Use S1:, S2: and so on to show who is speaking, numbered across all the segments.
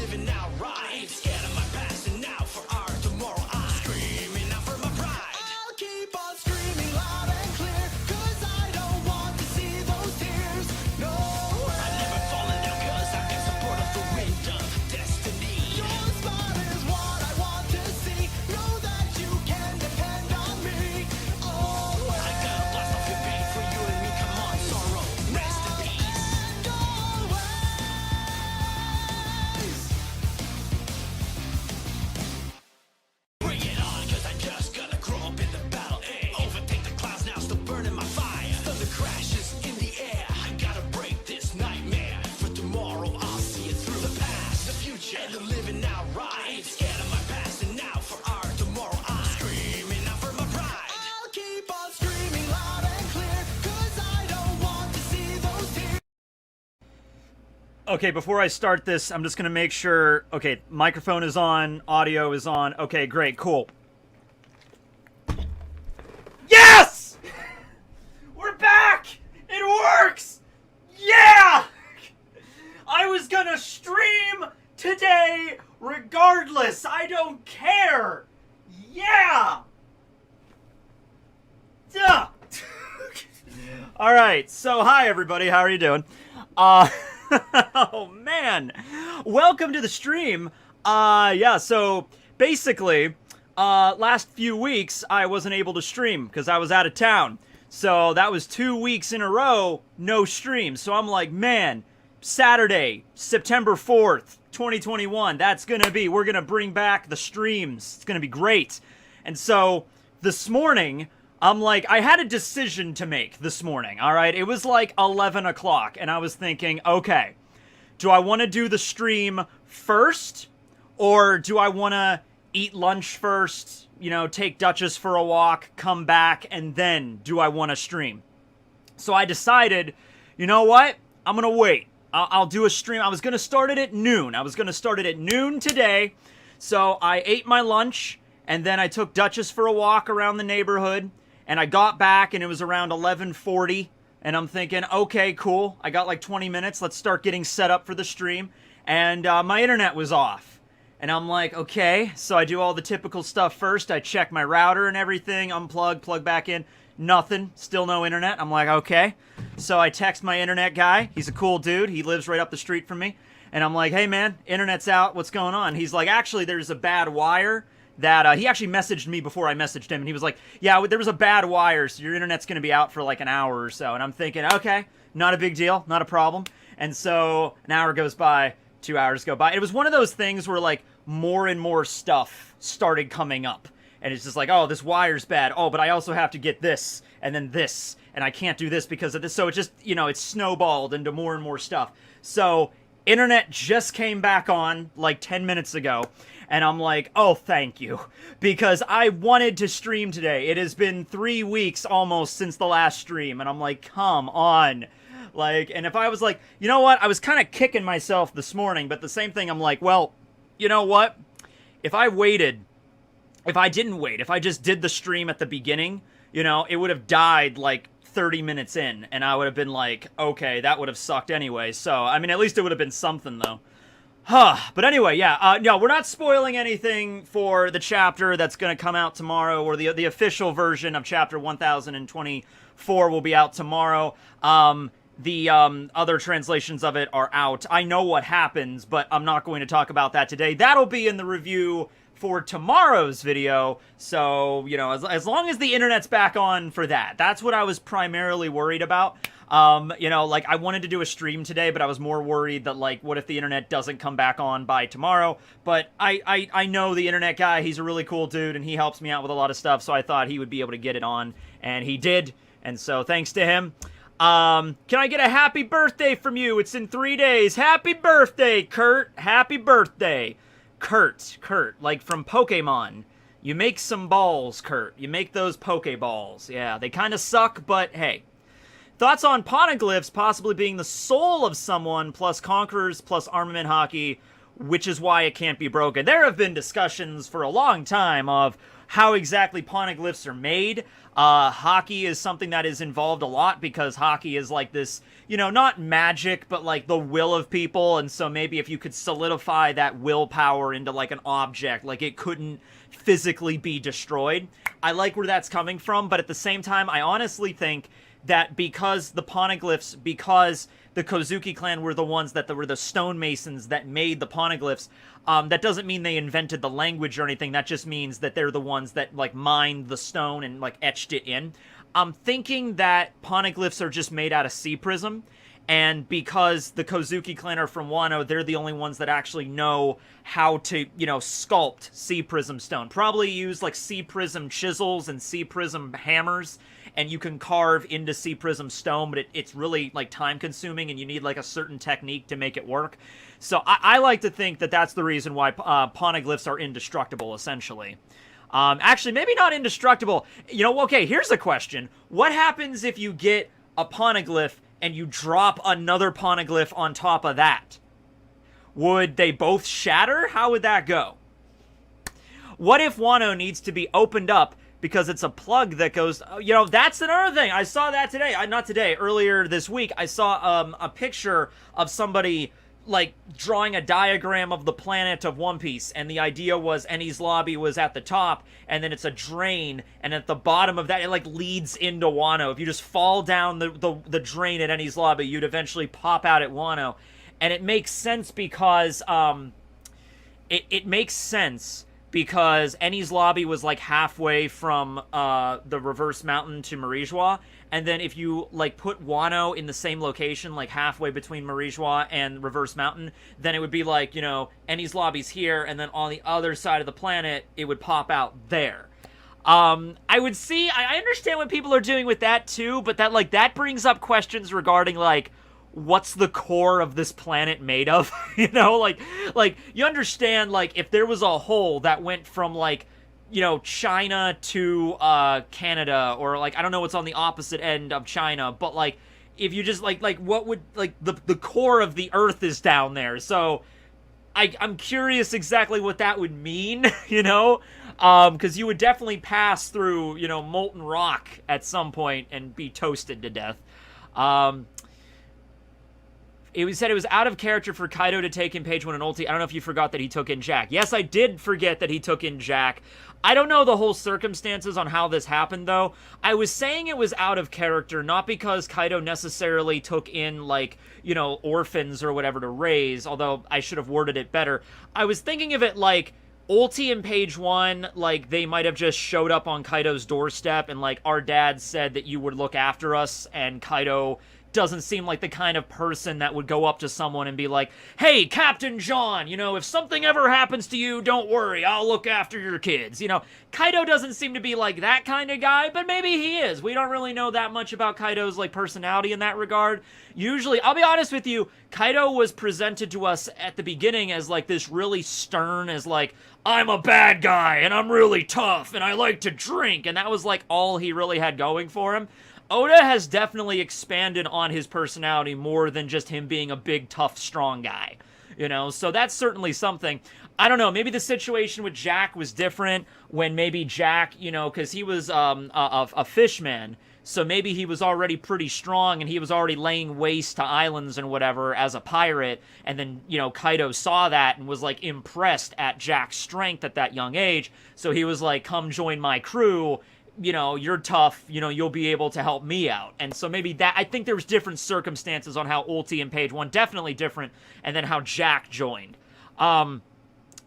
S1: living now right. Ain't scared of my past and now for our tomorrow. I'm screaming out for my pride. I'll keep on screaming loud and clear, 'cause I don't want to see those tears. No way. I've never fallen down 'cause I've got support of the wind of destiny. Your smile is what I want to see. Know that you can depend on me. Always. I got a blast off your pain for you and me. Come on, sorrow, rest in peace. And always. Bring it on, 'cause I just gotta grow up in the battle. Overtake the clouds now, still burning my fire. Thunder crashes in the air. I gotta break this nightmare. For tomorrow, I'll see it through the past, the future, and the living now right. Ain't scared of my past and now for our tomorrow. I'm screaming out for my pride. I'll keep on screaming loud and clear, 'cause I don't want to see those tears.
S2: Okay, before I start this, I'm just going to make sure... Okay, microphone is on, audio is on. Okay, great, cool. Yes! We're back! It works! Yeah! I was going to stream today regardless. I don't care. Yeah! Duh! Alright, so hi everybody, how are you doing? Oh man, welcome to the stream. Yeah, so basically, last few weeks I wasn't able to stream because I was out of town. So that was 2 weeks in a row, no stream. So I'm like, man, Saturday, September 4th, 2021, we're gonna bring back the streams. It's gonna be great. And so this morning, I'm like, I had a decision to make this morning, all right? It was like 11 o'clock, and I was thinking, okay, do I want to do the stream first, or do I want to eat lunch first, you know, take Duchess for a walk, come back, and then do I want to stream? So I decided, you know what? I'm going to wait. I'll do a stream. I was going to start it at noon. I was going to start it at noon today, so I ate my lunch, and then I took Duchess for a walk around the neighborhood. And I got back, and it was around 11:40, and I'm thinking, okay, cool. I got like 20 minutes. Let's start getting set up for the stream. And my internet was off. And I'm like, okay. So I do all the typical stuff first. I check my router and everything, unplug, plug back in. Nothing. Still no internet. I'm like, okay. So I text my internet guy. He's a cool dude. He lives right up the street from me. And I'm like, hey, man, internet's out. What's going on? He's like, actually, there's a bad wire. That he actually messaged me before I messaged him, and he was like, yeah, there was a bad wire, so your internet's going to be out for like an hour or so. And I'm thinking, okay, not a big deal, not a problem. And so an hour goes by, 2 hours go by. It was one of those things where like more and more stuff started coming up. And it's just like, oh, this wire's bad. Oh, but I also have to get this, and then this, and I can't do this because of this. So it just, you know, it snowballed into more and more stuff. So internet just came back on like 10 minutes ago. And I'm like, oh, thank you, because I wanted to stream today. It has been 3 weeks almost since the last stream, and I'm like, come on. Like, and if I was like, you know what, I was kind of kicking myself this morning, but the same thing, I'm like, well, you know what, if I didn't wait, if I just did the stream at the beginning, you know, it would have died like 30 minutes in, and I would have been like, okay, that would have sucked anyway. So, I mean, at least it would have been something, though. But anyway, yeah, no, we're not spoiling anything for the chapter that's going to come out tomorrow, or the official version of chapter 1024 will be out tomorrow. The other translations of it are out. I know what happens, but I'm not going to talk about that today. That'll be in the review for tomorrow's video, so, you know, as long as the internet's back on for that. That's what I was primarily worried about. You know, like, I wanted to do a stream today, but I was more worried that, like, what if the internet doesn't come back on by tomorrow? But I know the internet guy, he's a really cool dude, and he helps me out with a lot of stuff, so I thought he would be able to get it on, and he did, and so thanks to him. Can I get a happy birthday from you? It's in 3 days. Happy birthday, Kurt. Happy birthday. Kurt, like from Pokemon. You make some balls, Kurt. You make those Pokeballs. Yeah, they kind of suck, but hey. Thoughts on poneglyphs possibly being the soul of someone, plus conquerors, plus armament hockey, which is why it can't be broken. There have been discussions for a long time of how exactly poneglyphs are made. Hockey is something that is involved a lot because hockey is like this, you know, not magic, but like the will of people. And so maybe if you could solidify that willpower into like an object, like it couldn't physically be destroyed. I like where that's coming from, but at the same time, I honestly think that because the poneglyphs, because the Kozuki clan were the ones that were the stonemasons that made the poneglyphs, that doesn't mean they invented the language or anything. That just means that they're the ones that like mined the stone and like etched it in. I'm thinking that poneglyphs are just made out of sea prism, and because the Kozuki clan are from Wano, they're the only ones that actually know how to, you know, sculpt sea prism stone. Probably use like sea prism chisels and sea prism hammers, and you can carve into sea prism stone, but it's really like time consuming and you need like a certain technique to make it work. So I like to think that that's the reason why poneglyphs are indestructible, essentially. Actually, maybe not indestructible. You know, okay, here's a question. What happens if you get a poneglyph and you drop another poneglyph on top of that? Would they both shatter? How would that go? What if Wano needs to be opened up because it's a plug that goes... You know, that's another thing. I saw that today. Not today. Earlier this week, I saw a picture of somebody like drawing a diagram of the planet of One Piece, and the idea was Enies Lobby was at the top, and then it's a drain, and at the bottom of that it like leads into Wano. If you just fall down the drain at Enies Lobby, you'd eventually pop out at Wano. And it makes sense because it makes sense because Enies Lobby was like halfway from the reverse mountain to Marijois. And then if you like put Wano in the same location, like halfway between Marijois and Reverse Mountain, then it would be like, you know, Enies Lobby's here, and then on the other side of the planet, it would pop out there. I understand what people are doing with that too, but that brings up questions regarding like, what's the core of this planet made of? You know, like you understand, like if there was a hole that went from like, you know, China to Canada, or like I don't know what's on the opposite end of China, but like if you just like what would like the core of the Earth is down there. So I'm curious exactly what that would mean, you know, because you would definitely pass through, you know, molten rock at some point and be toasted to death. It said it was out of character for Kaido to take in page 1 and ulti. I don't know if you forgot that he took in Jack. Yes, I did forget that he took in Jack. I don't know the whole circumstances on how this happened, though. I was saying it was out of character, not because Kaido necessarily took in, like, you know, orphans or whatever to raise, although I should have worded it better. I was thinking of it like ulti in page 1, like, they might have just showed up on Kaido's doorstep and, like, our dad said that you would look after us, and Kaido doesn't seem like the kind of person that would go up to someone and be like, hey, Captain John, you know, if something ever happens to you, don't worry, I'll look after your kids. You know, Kaido doesn't seem to be like that kind of guy, but maybe he is. We don't really know that much about Kaido's, like, personality in that regard. Usually, I'll be honest with you, Kaido was presented to us at the beginning as, like, this really stern, as, like, I'm a bad guy, and I'm really tough, and I like to drink, and that was, like, all he really had going for him. Oda has definitely expanded on his personality more than just him being a big, tough, strong guy. You know, so that's certainly something. I don't know, maybe the situation with Jack was different when maybe Jack, you know, because he was a fishman, so maybe he was already pretty strong and he was already laying waste to islands and whatever as a pirate, and then, you know, Kaido saw that and was, like, impressed at Jack's strength at that young age, so he was like, come join my crew, you know, you're tough, you know, you'll be able to help me out. And so maybe that, I think there was different circumstances on how ulti in page 1, definitely different, and then how Jack joined. Or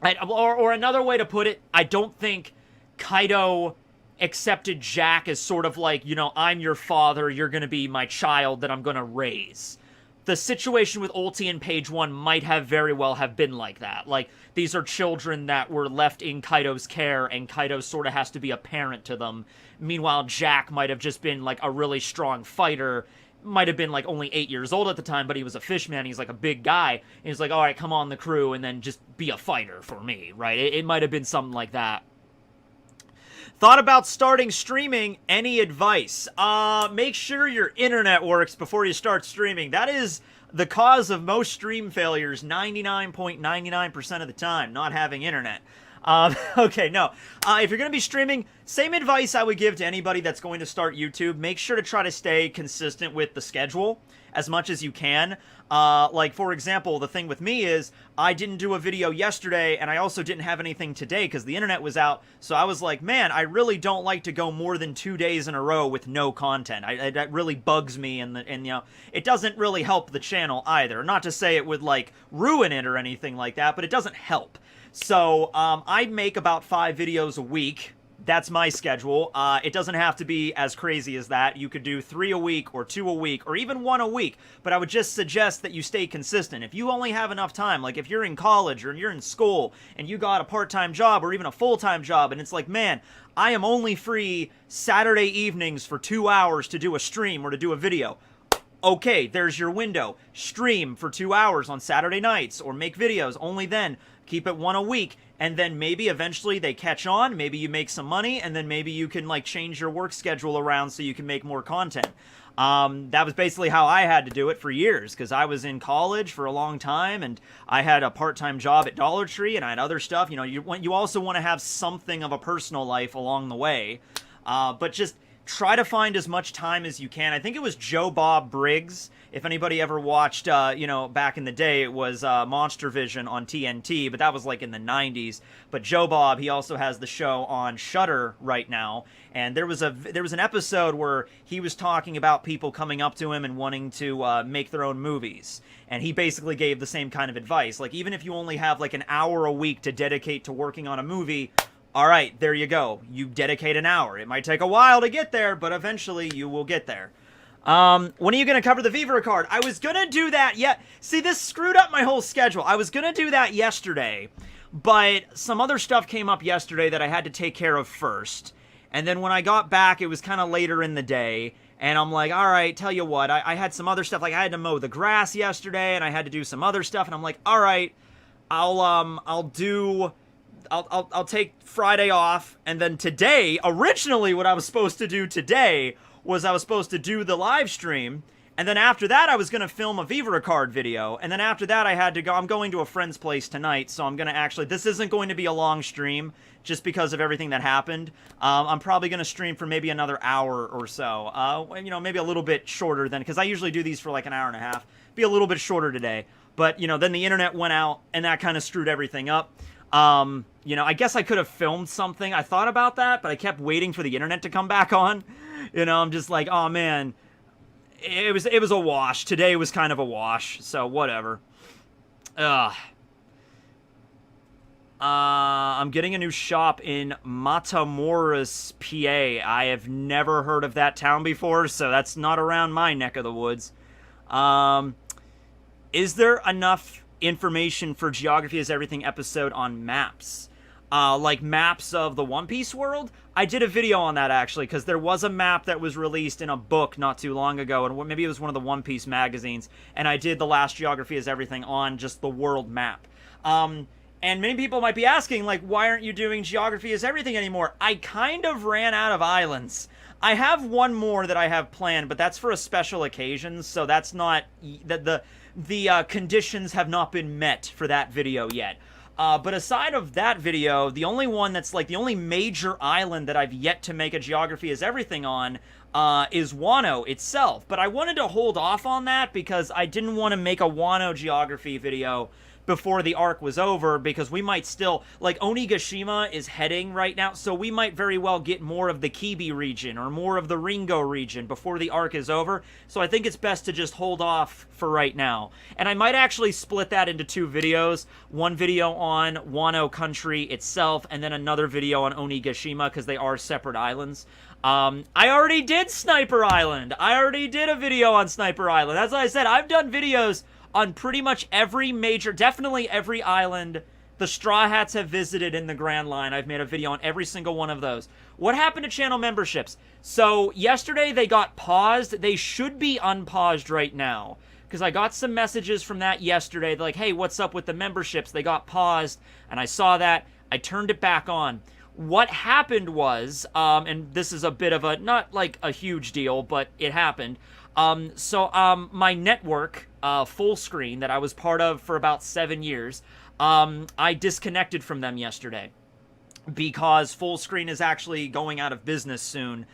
S2: another way to put it, I don't think Kaido accepted Jack as sort of like, you know, I'm your father, you're gonna be my child that I'm gonna raise. The situation with ulti in page 1 might have very well have been like that. Like, these are children that were left in Kaido's care, and Kaido sort of has to be a parent to them. Meanwhile, Jack might have just been, like, a really strong fighter. Might have been, like, only 8 years old at the time, but he was a fishman. He's, like, a big guy. And he's like, all right, come on the crew, and then just be a fighter for me, right? It might have been something like that. Thought about starting streaming? Any advice? Make sure your internet works before you start streaming. That is the cause of most stream failures 99.99% of the time, not having internet. Okay, no. If you're going to be streaming, same advice I would give to anybody that's going to start YouTube. Make sure to try to stay consistent with the schedule as much as you can. Like, for example, the thing with me is I didn't do a video yesterday, and I also didn't have anything today because the internet was out. So I was like, man, I really don't like to go more than 2 days in a row with no content. That really bugs me, and you know, it doesn't really help the channel either. Not to say it would, like, ruin it or anything like that, but it doesn't help. So, I make about 5 videos a week. That's my schedule. It doesn't have to be as crazy as that. You could do 3 a week, or 2 a week, or even 1 a week. But I would just suggest that you stay consistent. If you only have enough time, like if you're in college, or you're in school, and you got a part-time job, or even a full-time job, and it's like, man, I am only free Saturday evenings for 2 hours to do a stream or to do a video. Okay, there's your window. Stream for 2 hours on Saturday nights, or make videos only then. Keep it 1 a week, and then maybe eventually they catch on, maybe you make some money, and then maybe you can, like, change your work schedule around so you can make more content. That was basically how I had to do it for years, because I was in college for a long time, and I had a part-time job at Dollar Tree, and I had other stuff. You know, you also want to have something of a personal life along the way, but just try to find as much time as you can. I think it was Joe Bob Briggs. If anybody ever watched, you know, back in the day, it was Monster Vision on TNT, but that was like in the 90s. But Joe Bob, he also has the show on Shudder right now. And there was an episode where he was talking about people coming up to him and wanting to make their own movies. And he basically gave the same kind of advice. Like, even if you only have like an hour a week to dedicate to working on a movie, all right, there you go. You dedicate an hour. It might take a while to get there, but eventually you will get there. When are you going to cover the Viva card? I was going to do that yet. See, this screwed up my whole schedule. I was going to do that yesterday, but some other stuff came up yesterday that I had to take care of first. And then when I got back, it was kind of later in the day. And I'm like, all right, tell you what, I had some other stuff. Like, I had to mow the grass yesterday, and I had to do some other stuff. And I'm like, all right, I'll take Friday off, and then today, originally what I was supposed to do today was I was supposed to do the live stream, and then after that I was going to film a Viva card video, and then after that I had to go, I'm going to a friend's place tonight, so I'm going to actually, this isn't going to be a long stream, just because of everything that happened. I'm probably going to stream for maybe another hour or so, you know, maybe a little bit shorter than, because I usually do these for like an hour and a half, be a little bit shorter today, but, you know, then the internet went out, and that kind of screwed everything up. You know, I guess I could have filmed something. I thought about that, but I kept waiting for the internet to come back on. You know, I'm just like, oh man, it was a wash. Today was kind of a wash, so whatever. I'm getting a new shop in Matamoros, PA. I have never heard of that town before, so that's not around my neck of the woods. Is there enough information for Geography is Everything episode on maps? Like maps of the One Piece world? I did a video on that, actually, because there was a map that was released in a book not too long ago, and maybe it was one of the One Piece magazines, and I did the last Geography is Everything on just the world map. And many people might be asking, like, why aren't you doing Geography is Everything anymore? I kind of ran out of islands. I have one more that I have planned, but that's for a special occasion, so that's not, the conditions have not been met for that video yet. But aside of that video, the only one that's like the only major island that I've yet to make a Geography is Everything on is Wano itself. But I wanted to hold off on that because I didn't want to make a Wano geography video before the arc was over, because we might still, like, Onigashima is heading right now, so we might very well get more of the Kibi region or more of the Ringo region before the arc is over, so I think it's best to just hold off for right now. And I might actually split that into 2 videos, one video on Wano country itself, and then another video on Onigashima, because they are separate islands. I already did Sniper Island! I already did a video on Sniper Island. As I said, I've done videos on pretty much every major, definitely every island the Straw Hats have visited in the Grand Line. I've made a video on every single one of those. What happened to channel memberships? So, yesterday they got paused. They should be unpaused right now, because I got some messages from that yesterday. They're like, hey, what's up with the memberships? They got paused, and I saw that. I turned it back on. What happened was, and this is a bit of a, not like a huge deal, but it happened. My network Full Screen, that I was part of for about 7 years, I disconnected from them yesterday because Full Screen is actually going out of business soon.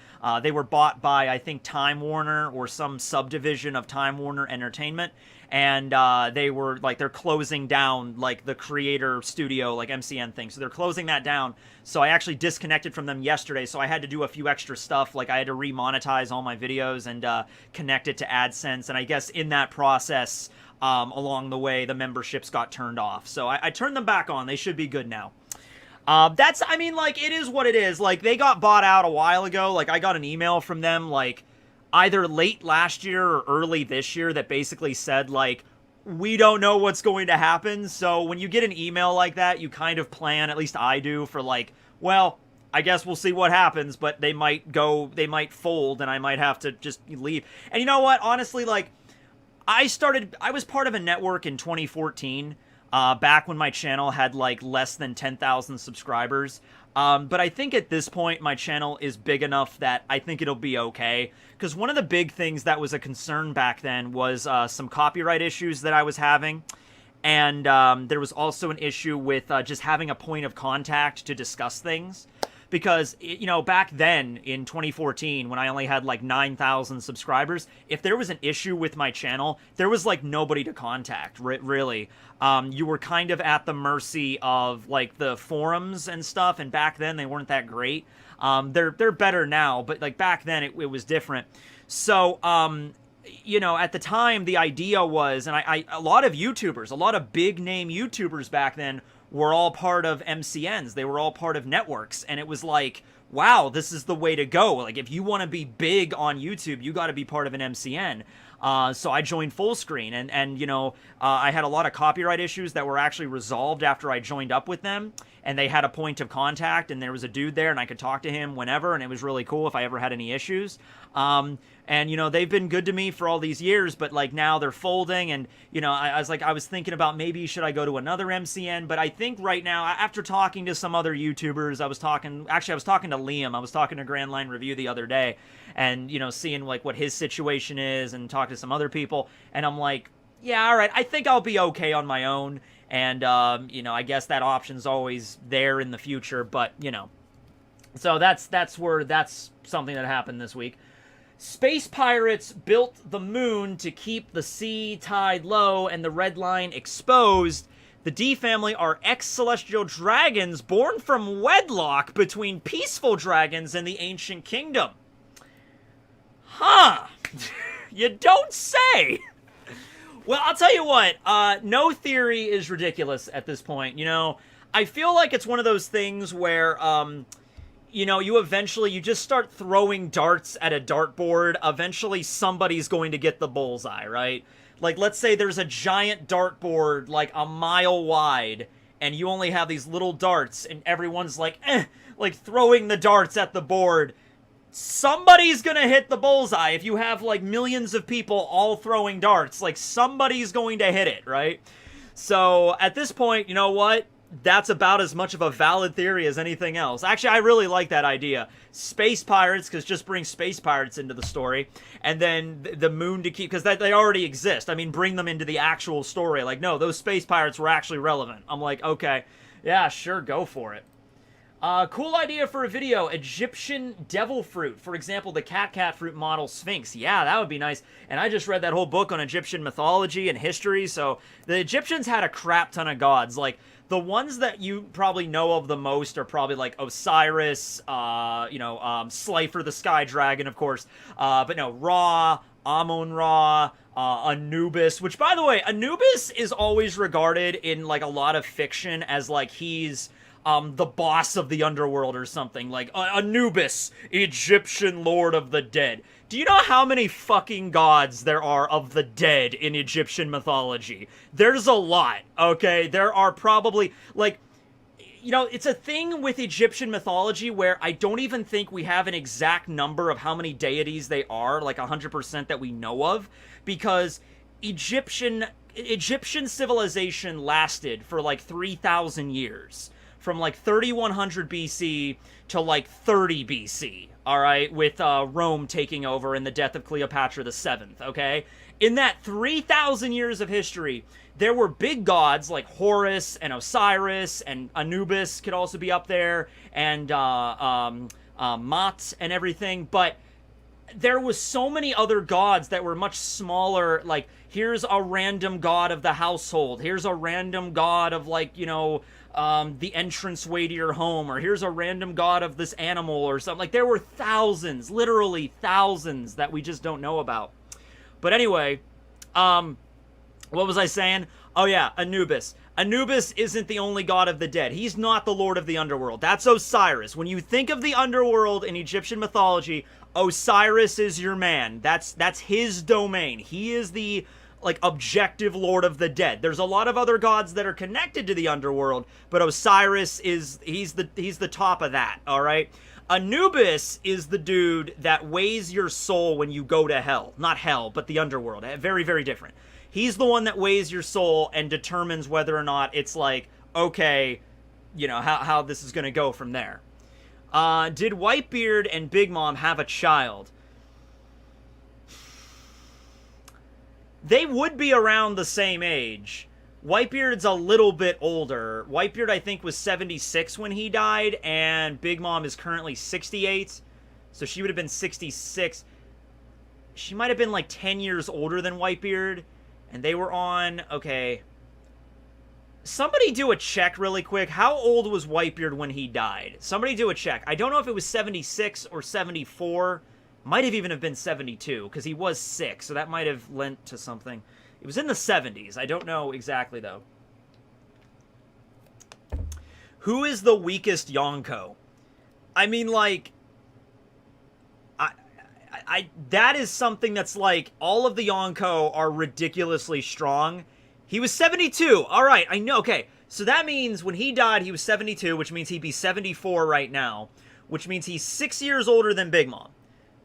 S2: They were bought by, I think, Time Warner or some subdivision of Time Warner Entertainment, and they're closing down, like, the creator studio, like, MCN thing, so they're closing that down. So I actually disconnected from them yesterday, so I had to do a few extra stuff, like I had to remonetize all my videos and connect it to AdSense, and I guess in that process, along the way, the memberships got turned off. So I turned them back on. They should be good now. It is what it is. Like, they got bought out a while ago. Like, I got an email from them, like, either late last year or early this year that basically said, like, we don't know what's going to happen. So when you get an email like that, you kind of plan, at least I do, for, like, well, I guess we'll see what happens, but they might fold, and I might have to just leave. And you know what? Honestly, like, I was part of a network in 2014, back when my channel had, like, less than 10,000 subscribers. But I think at this point, my channel is big enough that I think it'll be okay. Because one of the big things that was a concern back then was some copyright issues that I was having. And there was also an issue with just having a point of contact to discuss things. Because, you know, back then, in 2014, when I only had, like, 9,000 subscribers, if there was an issue with my channel, there was, like, nobody to contact, really. You were kind of at the mercy of, like, the forums and stuff, and back then, they weren't that great. They're better now, but, like, back then, it was different. So, you know, at the time, the idea was, and a lot of YouTubers, a lot of big-name YouTubers back then were all part of MCNs. They were all part of networks. And it was like, wow, this is the way to go. Like, if you want to be big on YouTube, you got to be part of an MCN. So I joined Full Screen. And you know, I had a lot of copyright issues that were actually resolved after I joined up with them. And they had a point of contact, and there was a dude there, and I could talk to him whenever, and it was really cool if I ever had any issues. And, you know, they've been good to me for all these years, but, like, now they're folding, and, you know, I was thinking about maybe should I go to another MCN, but I think right now, after talking to some other YouTubers, I was talking to Liam, I was talking to Grand Line Review the other day, and, you know, seeing, like, what his situation is, and talk to some other people, and I'm like, yeah, all right, I think I'll be okay on my own, and, you know, I guess that option's always there in the future, but, you know, so that's something that happened this week. Space pirates built the moon to keep the sea tide low and the red line exposed. The D family are ex-celestial dragons born from wedlock between peaceful dragons and the ancient kingdom. Huh. You don't say. Well, I'll tell you what. No theory is ridiculous at this point. You know, I feel like it's one of those things where, you know, you just start throwing darts at a dartboard. Eventually, somebody's going to get the bullseye, right? Like, let's say there's a giant dartboard, like, a mile wide, and you only have these little darts, and everyone's like, like, throwing the darts at the board. Somebody's gonna hit the bullseye. If you have, like, millions of people all throwing darts, like, somebody's going to hit it, right? So, at this point, you know what? That's about as much of a valid theory as anything else. Actually, I really like that idea. Space pirates, because just bring space pirates into the story. And then the moon to keep, because they already exist. I mean, bring them into the actual story. Like, no, those space pirates were actually relevant. I'm like, okay, yeah, sure, go for it. Cool idea for a video. Egyptian devil fruit. For example, the cat fruit model Sphinx. Yeah, that would be nice. And I just read that whole book on Egyptian mythology and history. So the Egyptians had a crap ton of gods. Like, the ones that you probably know of the most are probably like Osiris, Slifer the Sky Dragon, of course. But no, Ra, Amun-Ra, Anubis, which, by the way, Anubis is always regarded in, like, a lot of fiction as, like, he's the boss of the underworld or something. Like, Anubis, Egyptian lord of the dead. Do you know how many fucking gods there are of the dead in Egyptian mythology? There's a lot, okay? There are probably, like, you know, it's a thing with Egyptian mythology where I don't even think we have an exact number of how many deities they are, like 100% that we know of, because Egyptian civilization lasted for like 3,000 years. From like 3100 BC to like 30 BC, all right, with Rome taking over and the death of Cleopatra the 7th, okay? In that 3,000 years of history, there were big gods like Horus and Osiris, and Anubis could also be up there, and Mot and everything, but there was so many other gods that were much smaller. Like, here's a random god of the household, here's a random god of, like, you know, the entranceway to your home, or here's a random god of this animal or something. Like, there were thousands, literally thousands, that we just don't know about. But anyway, what was I saying? Oh yeah, Anubis. Anubis isn't the only god of the dead. He's not the lord of the underworld. That's Osiris. When you think of the underworld in Egyptian mythology, Osiris is your man. That's his domain. He is the, like, objective lord of the dead. There's a lot of other gods that are connected to the underworld, but Osiris he's the top of that, all right? Anubis is the dude that weighs your soul when you go to hell. Not hell, but the underworld. Very, very different. He's the one that weighs your soul and determines whether or not it's like, okay, you know, how this is going to go from there. Did Whitebeard and Big Mom have a child? They would be around the same age. Whitebeard's a little bit older. Whitebeard, I think, was 76 when he died, and Big Mom is currently 68. So she would have been 66. She might have been like 10 years older than Whitebeard. And they were on... Okay. Somebody do a check really quick. How old was Whitebeard when he died? Somebody do a check. I don't know if it was 76 or 74. Might have even have been 72, because he was 6, so that might have lent to something. It was in the 70s. I don't know exactly, though. Who is the weakest Yonko? I mean, like... that is something that's like, all of the Yonko are ridiculously strong. He was 72. All right, I know. Okay, so that means when he died, he was 72, which means he'd be 74 right now, which means he's 6 years older than Big Mom.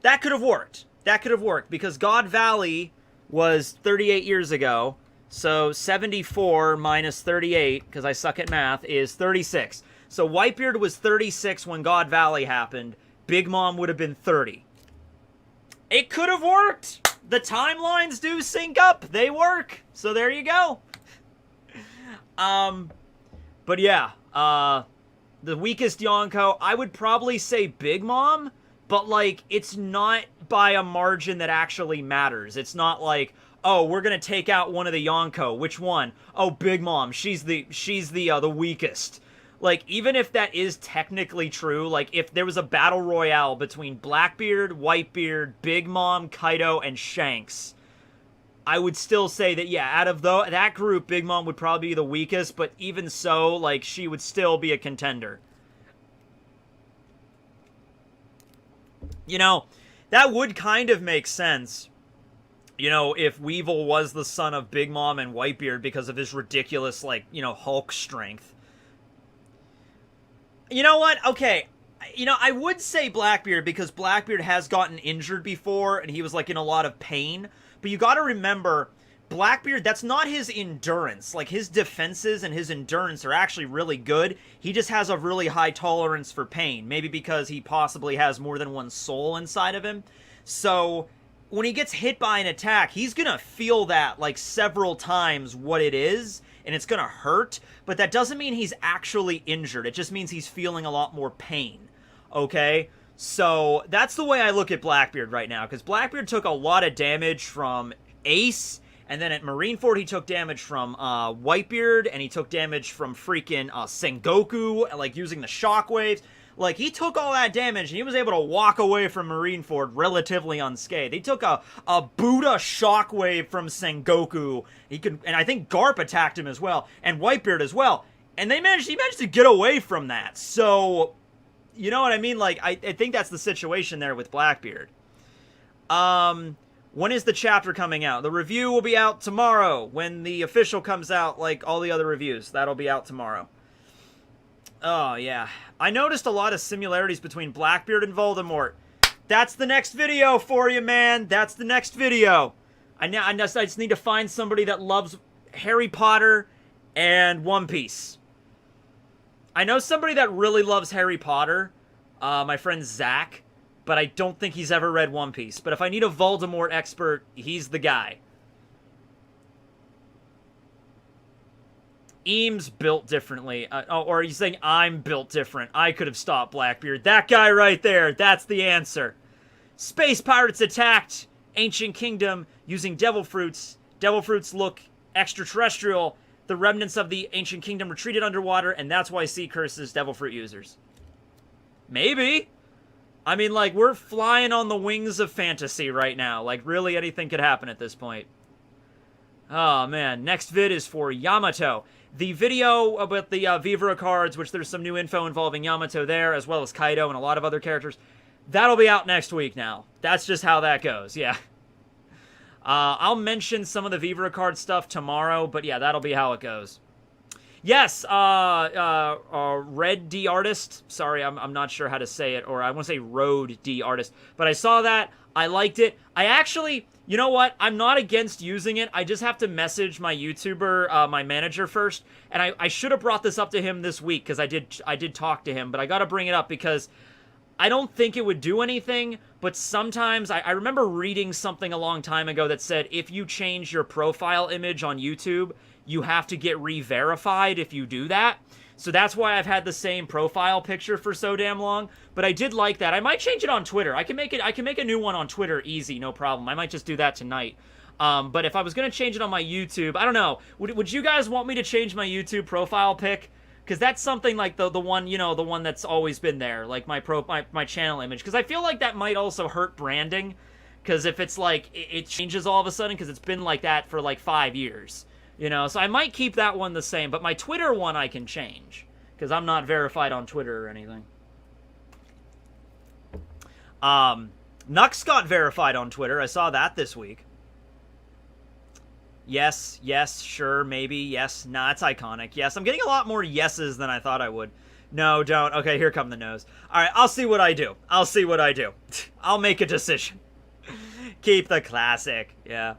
S2: That could have worked. That could have worked, because God Valley was 38 years ago, so 74 minus 38, because I suck at math, is 36. So Whitebeard was 36 when God Valley happened. Big Mom would have been 30. It could have worked. The timelines do sync up. They work. So there you go. But yeah, the weakest Yonko, I would probably say Big Mom, but, like, it's not by a margin that actually matters. It's not like, oh, we're gonna take out one of the Yonko. Which one? Oh, Big Mom. She's the weakest. Like, even if that is technically true, like, if there was a battle royale between Blackbeard, Whitebeard, Big Mom, Kaido, and Shanks, I would still say that, yeah, out of that group, Big Mom would probably be the weakest, but even so, like, she would still be a contender. You know, that would kind of make sense, you know, if Weevil was the son of Big Mom and Whitebeard because of his ridiculous, like, you know, Hulk strength. You know what? Okay. You know, I would say Blackbeard because Blackbeard has gotten injured before and he was, like, in a lot of pain. But you gotta remember, Blackbeard, that's not his endurance. Like, his defenses and his endurance are actually really good. He just has a really high tolerance for pain. Maybe because he possibly has more than one soul inside of him. So, when he gets hit by an attack, he's gonna feel that, like, several times what it is. And it's gonna hurt, but that doesn't mean he's actually injured. It just means he's feeling a lot more pain, okay? So, that's the way I look at Blackbeard right now, because Blackbeard took a lot of damage from Ace, and then at Marineford he took damage from Whitebeard, and he took damage from freaking Sengoku, like, using the shockwaves. Like, he took all that damage, and he was able to walk away from Marineford relatively unscathed. He took a Buddha shockwave from Sengoku. And I think Garp attacked him as well, and Whitebeard as well. And he managed to get away from that. So, you know what I mean? Like, I think that's the situation there with Blackbeard. When is the chapter coming out? The review will be out tomorrow. When the official comes out, like all the other reviews, that'll be out tomorrow. Oh, yeah. I noticed a lot of similarities between Blackbeard and Voldemort. That's the next video for you, man. That's the next video. I just need to find somebody that loves Harry Potter and One Piece. I know somebody that really loves Harry Potter, my friend Zach, but I don't think he's ever read One Piece. But if I need a Voldemort expert, he's the guy. Eames built differently. Or are you saying I'm built different? I could have stopped Blackbeard. That guy right there, that's the answer. Space pirates attacked Ancient Kingdom using devil fruits. Devil fruits look extraterrestrial. The remnants of the Ancient Kingdom retreated underwater, and that's why sea curses devil fruit users. Maybe. I mean, like, we're flying on the wings of fantasy right now. Like, really anything could happen at this point. Oh, man. Next vid is for Yamato. The video about the Vivra cards, which there's some new info involving Yamato there, as well as Kaido and a lot of other characters. That'll be out next week now. That's just how that goes, yeah. I'll mention some of the Vivra card stuff tomorrow, but yeah, that'll be how it goes. Yes, Red D Artist. Sorry, I'm not sure how to say it, or I want to say Road D Artist. But I saw that. I liked it. I actually, you know what? I'm not against using it. I just have to message my YouTuber, my manager first. And I should have brought this up to him this week, because I did talk to him. But I got to bring it up because I don't think it would do anything. But sometimes, I remember reading something a long time ago that said if you change your profile image on YouTube, you have to get re-verified if you do that. So that's why I've had the same profile picture for so damn long. But I did like that. I might change it on Twitter. I can make a new one on Twitter easy, no problem. I might just do that tonight. But if I was gonna change it on my YouTube, I don't know. Would you guys want me to change my YouTube profile pic? Because that's something like the one, you know, the one that's always been there, like my channel image. Because I feel like that might also hurt branding. Because if it's like it changes all of a sudden, because it's been like that for like 5 years. You know, so I might keep that one the same, but my Twitter one I can change, because I'm not verified on Twitter or anything. Nux got verified on Twitter. I saw that this week. Yes, sure, maybe, yes. Nah, it's iconic. Yes, I'm getting a lot more yeses than I thought I would. No, don't. Okay, here come the no's. Alright, I'll see what I do. I'll make a decision. Keep the classic, yeah.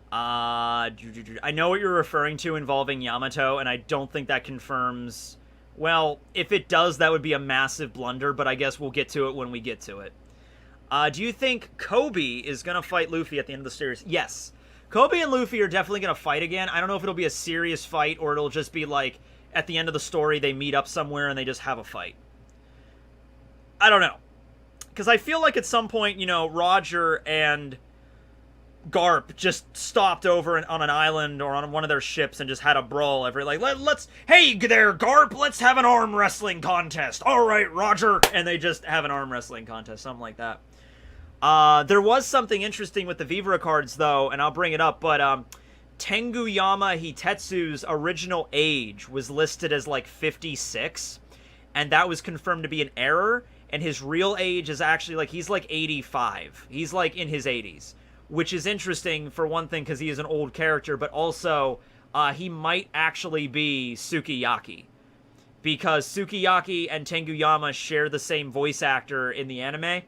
S2: I know what you're referring to involving Yamato, and I don't think that confirms... Well, if it does, that would be a massive blunder, but I guess we'll get to it when we get to it. Do you think Kobe is going to fight Luffy at the end of the series? Yes. Kobe and Luffy are definitely going to fight again. I don't know if it'll be a serious fight, or it'll just be like, at the end of the story, they meet up somewhere and they just have a fight. I don't know. Because I feel like at some point, you know, Roger and Garp just stopped over on an island or on one of their ships and just had a brawl let's, hey there, Garp, let's have an arm wrestling contest. All right, Roger. And they just have an arm wrestling contest, something like that. There was something interesting with the Vivra cards, though, and I'll bring it up, but Tenguyama Hitetsu's original age was listed as, like, 56, and that was confirmed to be an error, and his real age is actually, like, he's, like, 85. He's, like, in his 80s. Which is interesting, for one thing, because he is an old character, but also, he might actually be Sukiyaki. Because Sukiyaki and Tenguyama share the same voice actor in the anime,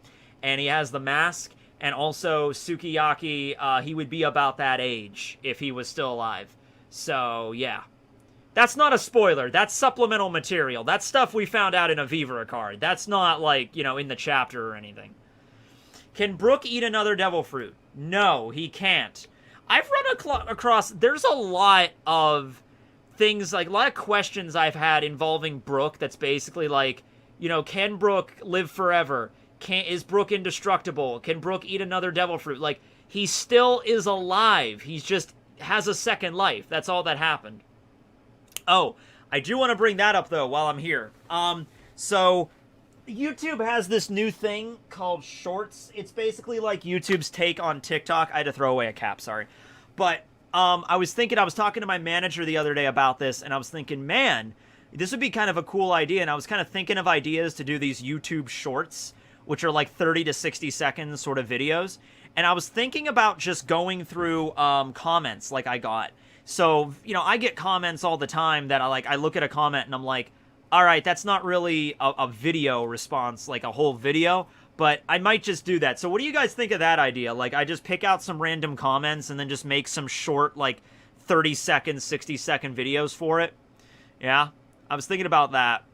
S2: and he has the mask, and also Sukiyaki, he would be about that age if he was still alive. So, yeah. That's not a spoiler. That's supplemental material. That's stuff we found out in a Vivra card. That's not, like, you know, in the chapter or anything. Can Brook eat another devil fruit? No, he can't. I've run across... There's a lot of things, like, a lot of questions I've had involving Brook that's basically like, you know, can Brook live forever? Is Brook indestructible? Can Brook eat another devil fruit? Like, he still is alive. He just has a second life. That's all that happened. Oh, I do want to bring that up, though, while I'm here. So... YouTube has this new thing called Shorts. It's basically like YouTube's take on TikTok. I had to throw away a cap, sorry. But I was talking to my manager the other day about this, and I was thinking, man, this would be kind of a cool idea. And I was kind of thinking of ideas to do these YouTube Shorts, which are like 30 to 60 seconds sort of videos. And I was thinking about just going through comments like I got. So, you know, I get comments all the time that I look at a comment and I'm like, all right, that's not really a video response, like a whole video, but I might just do that. So what do you guys think of that idea? Like, I just pick out some random comments and then just make some short, like, 30-second, 60-second videos for it? Yeah, I was thinking about that.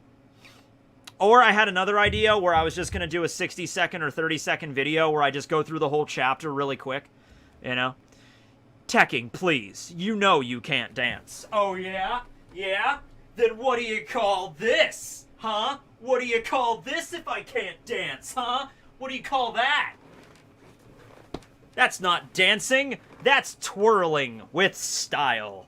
S2: Or I had another idea where I was just going to do a 60-second or 30-second video where I just go through the whole chapter really quick. you know? Tekking, please. You know you can't dance. Oh, yeah? Yeah? Then what do you call this? Huh? What do you call this if I can't dance, huh? What do you call that? That's not dancing. That's twirling with style.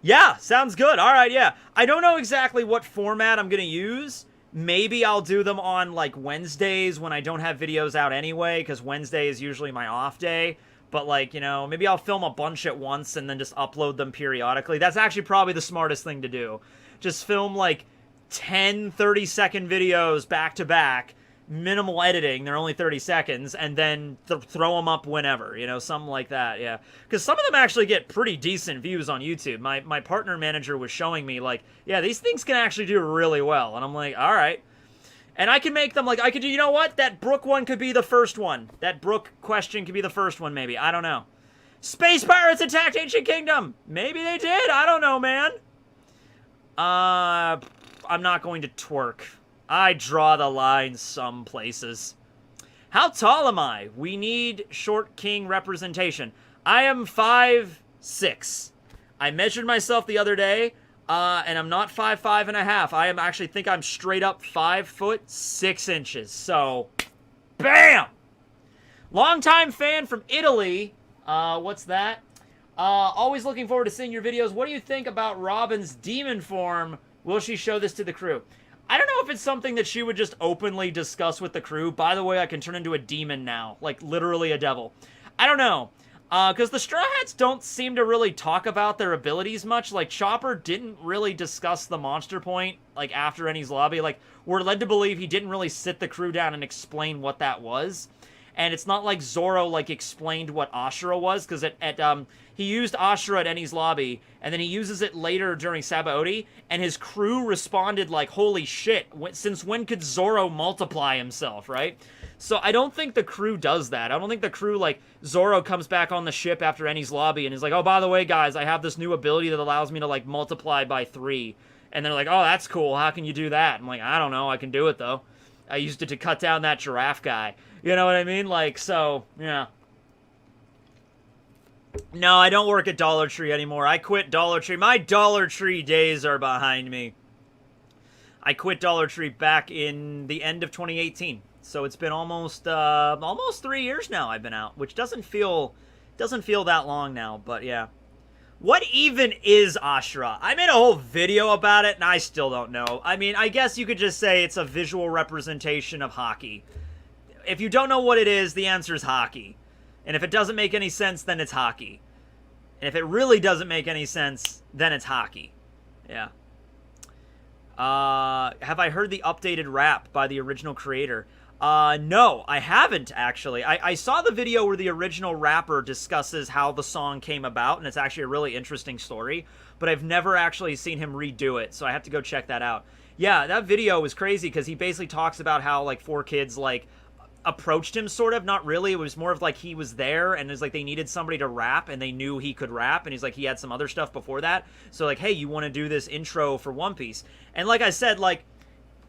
S2: Yeah, sounds good. All right, yeah. I don't know exactly what format I'm going to use. Maybe I'll do them on, like, Wednesdays when I don't have videos out anyway, because Wednesday is usually my off day. But, like, you know, maybe I'll film a bunch at once and then just upload them periodically. That's actually probably the smartest thing to do. Just film, like, 10 30-second videos back-to-back, minimal editing, they're only 30 seconds, and then throw them up whenever, you know, something like that, yeah. Because some of them actually get pretty decent views on YouTube. My partner manager was showing me, like, yeah, these things can actually do really well, and I'm like, all right. And I can make them, like, I could do, you know what? That Brook one could be the first one. That Brook question could be the first one, maybe. I don't know. Space pirates attacked Ancient Kingdom. Maybe they did. I don't know, man. I'm not going to twerk. I draw the line some places. How tall am I? We need short king representation. I am 5'6". I measured myself the other day, and I'm not 5'5.5". I am actually think I'm straight up 5'6". So, bam! Longtime fan from Italy. What's that? Always looking forward to seeing your videos. What do you think about Robin's demon form? Will she show this to the crew? I don't know if it's something that she would just openly discuss with the crew. By the way, I can turn into a demon now. Like, literally a devil. I don't know. Because the Straw Hats don't seem to really talk about their abilities much. Like, Chopper didn't really discuss the monster point, like, after Ennie's Lobby. Like, we're led to believe he didn't really sit the crew down and explain what that was. And it's not like Zoro, like, explained what Ashura was, because he used Ashura at Ennie's Lobby, and then he uses it later during Sabaody, and his crew responded like, holy shit, since when could Zoro multiply himself, right? So I don't think the crew does that. I don't think the crew, like, Zoro comes back on the ship after Ennie's Lobby, and is like, oh, by the way, guys, I have this new ability that allows me to, like, multiply by 3. And they're like, oh, that's cool, how can you do that? I'm like, I don't know, I can do it, though. I used it to cut down that giraffe guy. You know what I mean? Like, so, yeah. No, I don't work at Dollar Tree anymore. I quit Dollar Tree. My Dollar Tree days are behind me. I quit Dollar Tree back in the end of 2018. So it's been almost 3 years now I've been out, which doesn't feel that long now, but yeah. What even is Ashura? I made a whole video about it, and I still don't know. I mean, I guess you could just say it's a visual representation of hockey. If you don't know what it is, the answer is hockey. And if it doesn't make any sense, then it's hockey. And if it really doesn't make any sense, then it's hockey. Yeah. Have I heard the updated rap by the original creator? No, I haven't, actually. I saw the video where the original rapper discusses how the song came about, and it's actually a really interesting story, but I've never actually seen him redo it, so I have to go check that out. Yeah, that video was crazy, because he basically talks about how, like, 4Kids, like, approached him, sort of. Not really. It was more of, like, he was there, and it's like they needed somebody to rap, and they knew he could rap, and he's like, he had some other stuff before that, so, like, hey, you want to do this intro for One Piece? And like I said, like,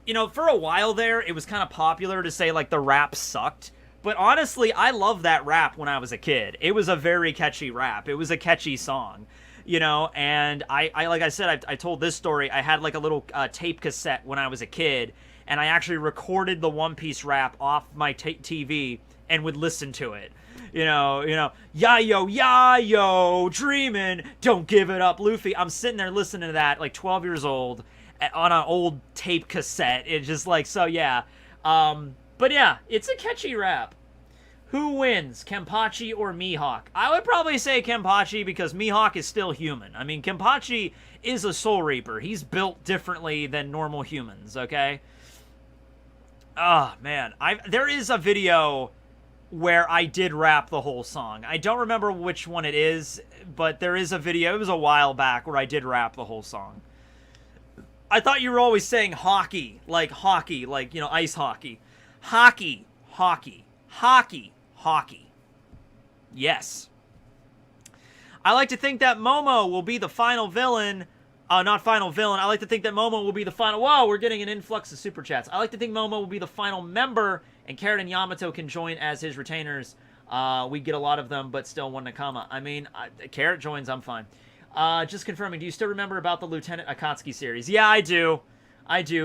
S2: you know, for a while there, it was kind of popular to say, like, the rap sucked. But honestly, I loved that rap when I was a kid. It was a very catchy rap. It was a catchy song, you know? And I like I said, I told this story. I had, like, a little tape cassette when I was a kid, and I actually recorded the One Piece rap off my TV and would listen to it. You know, ya-yo, dreamin', don't give it up, Luffy. I'm sitting there listening to that, like, 12 years old, on an old tape cassette. It's just like, so yeah. But yeah, it's a catchy rap. Who wins, Kenpachi or Mihawk? I would probably say Kenpachi, because Mihawk is still human. I mean, Kenpachi is a Soul Reaper. He's built differently than normal humans, okay? Oh, man. There is a video where I did rap the whole song. I don't remember which one it is, but there is a video. It was a while back where I did rap the whole song. I thought you were always saying hockey, like, you know, ice hockey. Hockey. Yes. I like to think that Momo will be the final villain. Not final villain. I like to think that Momo will be the final... Whoa, we're getting an influx of super chats. I like to think Momo will be the final member, and Carrot and Yamato can join as his retainers. We get a lot of them, but still one Nakama. I mean, Carrot joins, I'm fine. Just confirming, do you still remember about the Lieutenant Akatsuki series? Yeah, I do.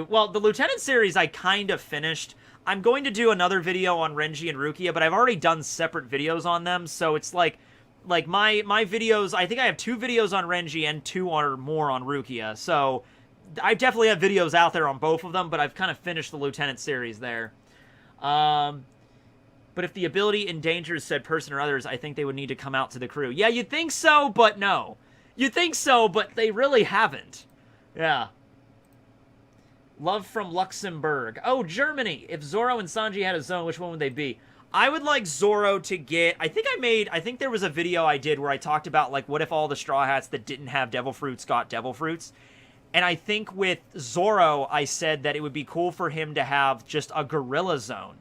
S2: Well, the Lieutenant series I kind of finished. I'm going to do another video on Renji and Rukia, but I've already done separate videos on them, so it's like my videos, I think I have 2 videos on Renji and 2 or more on Rukia, so I definitely have videos out there on both of them, but I've kind of finished the Lieutenant series there. But if the ability endangers said person or others, I think they would need to come out to the crew. Yeah, you'd think so, but no. You'd think so, but they really haven't. Yeah. Love from Luxembourg. Oh, Germany. If Zoro and Sanji had a zone, which one would they be? I would like Zoro to get... I think there was a video I did where I talked about, like, what if all the Straw Hats that didn't have Devil Fruits got Devil Fruits? And I think with Zoro, I said that it would be cool for him to have just a Gorilla Zone.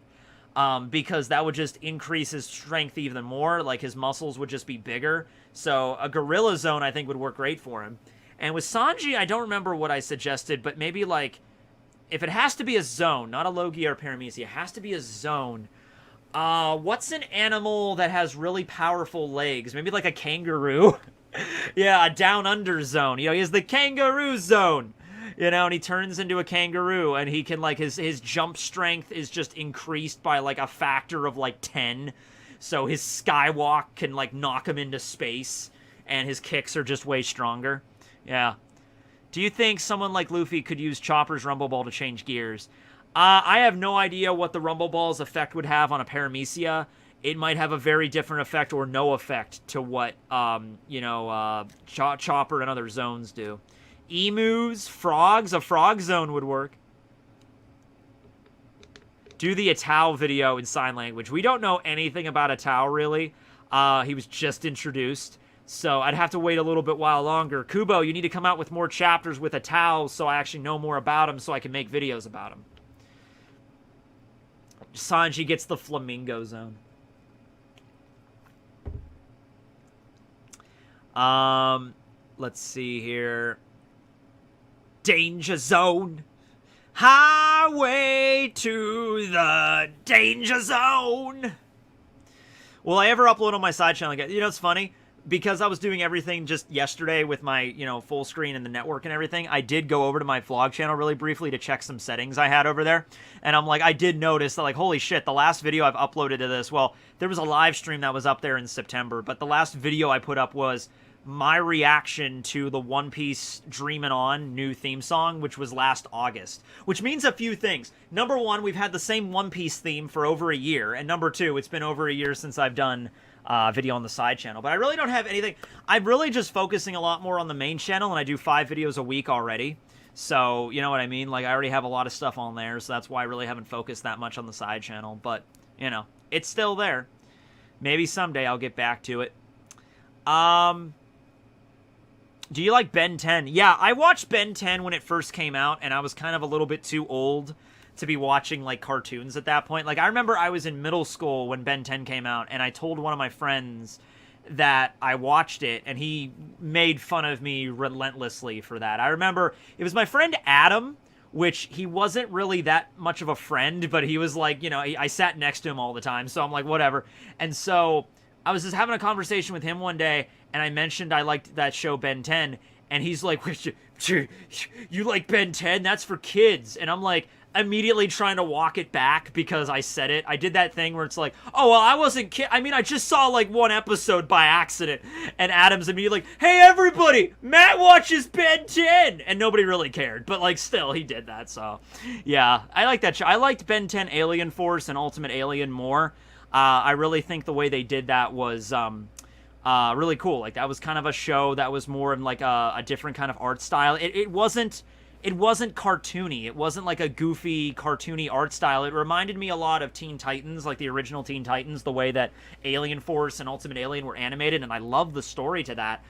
S2: Because that would just increase his strength even more. Like, his muscles would just be bigger. So, a Gorilla Zone, I think, would work great for him. And with Sanji, I don't remember what I suggested, but maybe, like, if it has to be a zone, not a Logia or Paramecia, it has to be a zone. What's an animal that has really powerful legs? Maybe, like, a kangaroo? Yeah, a down-under zone. You know, he has the kangaroo zone. You know, and he turns into a kangaroo, and he can, like, his jump strength is just increased by, like, a factor of, like, 10. So his skywalk can, like, knock him into space, and his kicks are just way stronger. Yeah. Do you think someone like Luffy could use Chopper's Rumble Ball to change gears? I have no idea what the Rumble Ball's effect would have on a Paramecia. It might have a very different effect or no effect to what, Chopper and other zones do. Emus, frogs, a frog zone would work. Do the Atao video in sign language. We don't know anything about Atao, really. He was just introduced, so I'd have to wait a little bit while longer. Kubo, you need to come out with more chapters with Atao so I actually know more about him so I can make videos about him. Sanji gets the Flamingo Zone. Let's see here. Danger Zone. Highway to the Danger Zone. Will I ever upload on my side channel again? You know, it's funny. Because I was doing everything just yesterday with my, full screen and the network and everything, I did go over to my vlog channel really briefly to check some settings I had over there. And I'm like, I did notice that, like, holy shit, the last video I've uploaded to this, well, there was a live stream that was up there in September, but the last video I put up was my reaction to the One Piece Dreamin' On new theme song, which was last August. Which means a few things. Number one, we've had the same One Piece theme for over a year. And number two, it's been over a year since I've done video on the side channel. But I really don't have anything. I'm really just focusing a lot more on the main channel, and I do 5 videos a week already. So, you know what I mean? Like, I already have a lot of stuff on there, so that's why I really haven't focused that much on the side channel. But, it's still there. Maybe someday I'll get back to it. Do you like Ben 10? Yeah, I watched Ben 10 when it first came out, and I was kind of a little bit too old to be watching, like, cartoons at that point. Like, I remember I was in middle school when Ben 10 came out, and I told one of my friends that I watched it, and he made fun of me relentlessly for that. I remember it was my friend Adam, which he wasn't really that much of a friend, but he was like, I sat next to him all the time, so I'm like, whatever. And so I was just having a conversation with him one day, and I mentioned I liked that show Ben 10, and he's like, you like Ben 10? That's for kids. And I'm like, immediately trying to walk it back because I said it. I did that thing where it's like, oh, well, I wasn't kidding. I mean, I just saw, like, one episode by accident. And Adam's immediately like, hey, everybody, Matt watches Ben 10. And nobody really cared. But, like, still, he did that. So, yeah, I like that show. I liked Ben 10 Alien Force and Ultimate Alien more. I really think the way they did that was really cool. Like, that was kind of a show that was more in, like, a different kind of art style. It wasn't cartoony. It wasn't like a goofy, cartoony art style. It reminded me a lot of Teen Titans, like the original Teen Titans, the way that Alien Force and Ultimate Alien were animated, and I love the story to that.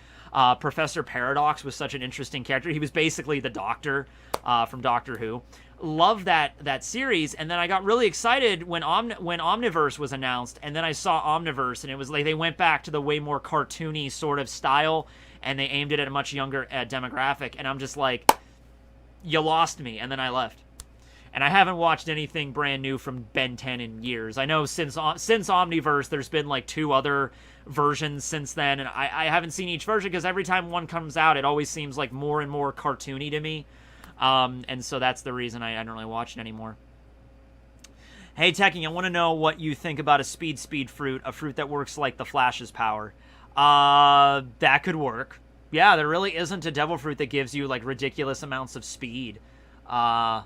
S2: Professor Paradox was such an interesting character. He was basically the Doctor from Doctor Who. Love that series, and then I got really excited when Omniverse was announced, and then I saw Omniverse, and it was like they went back to the way more cartoony sort of style, and they aimed it at a much younger demographic, and I'm just like, you lost me, and then I left. And I haven't watched anything brand new from Ben 10 in years. I know since Omniverse, there's been like 2 other versions since then, and I haven't seen each version because every time one comes out, it always seems like more and more cartoony to me. And so that's the reason I don't really watch it anymore. Hey, Tekking, I want to know what you think about a speed fruit, a fruit that works like the Flash's power. That could work. Yeah, there really isn't a devil fruit that gives you, like, ridiculous amounts of speed. Yeah.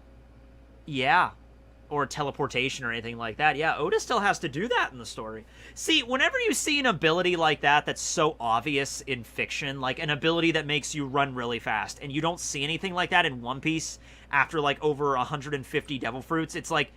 S2: Or teleportation or anything like that. Yeah, Oda still has to do that in the story. See, whenever you see an ability like that that's so obvious in fiction, like an ability that makes you run really fast, and you don't see anything like that in One Piece after, like, over 150 devil fruits, it's like,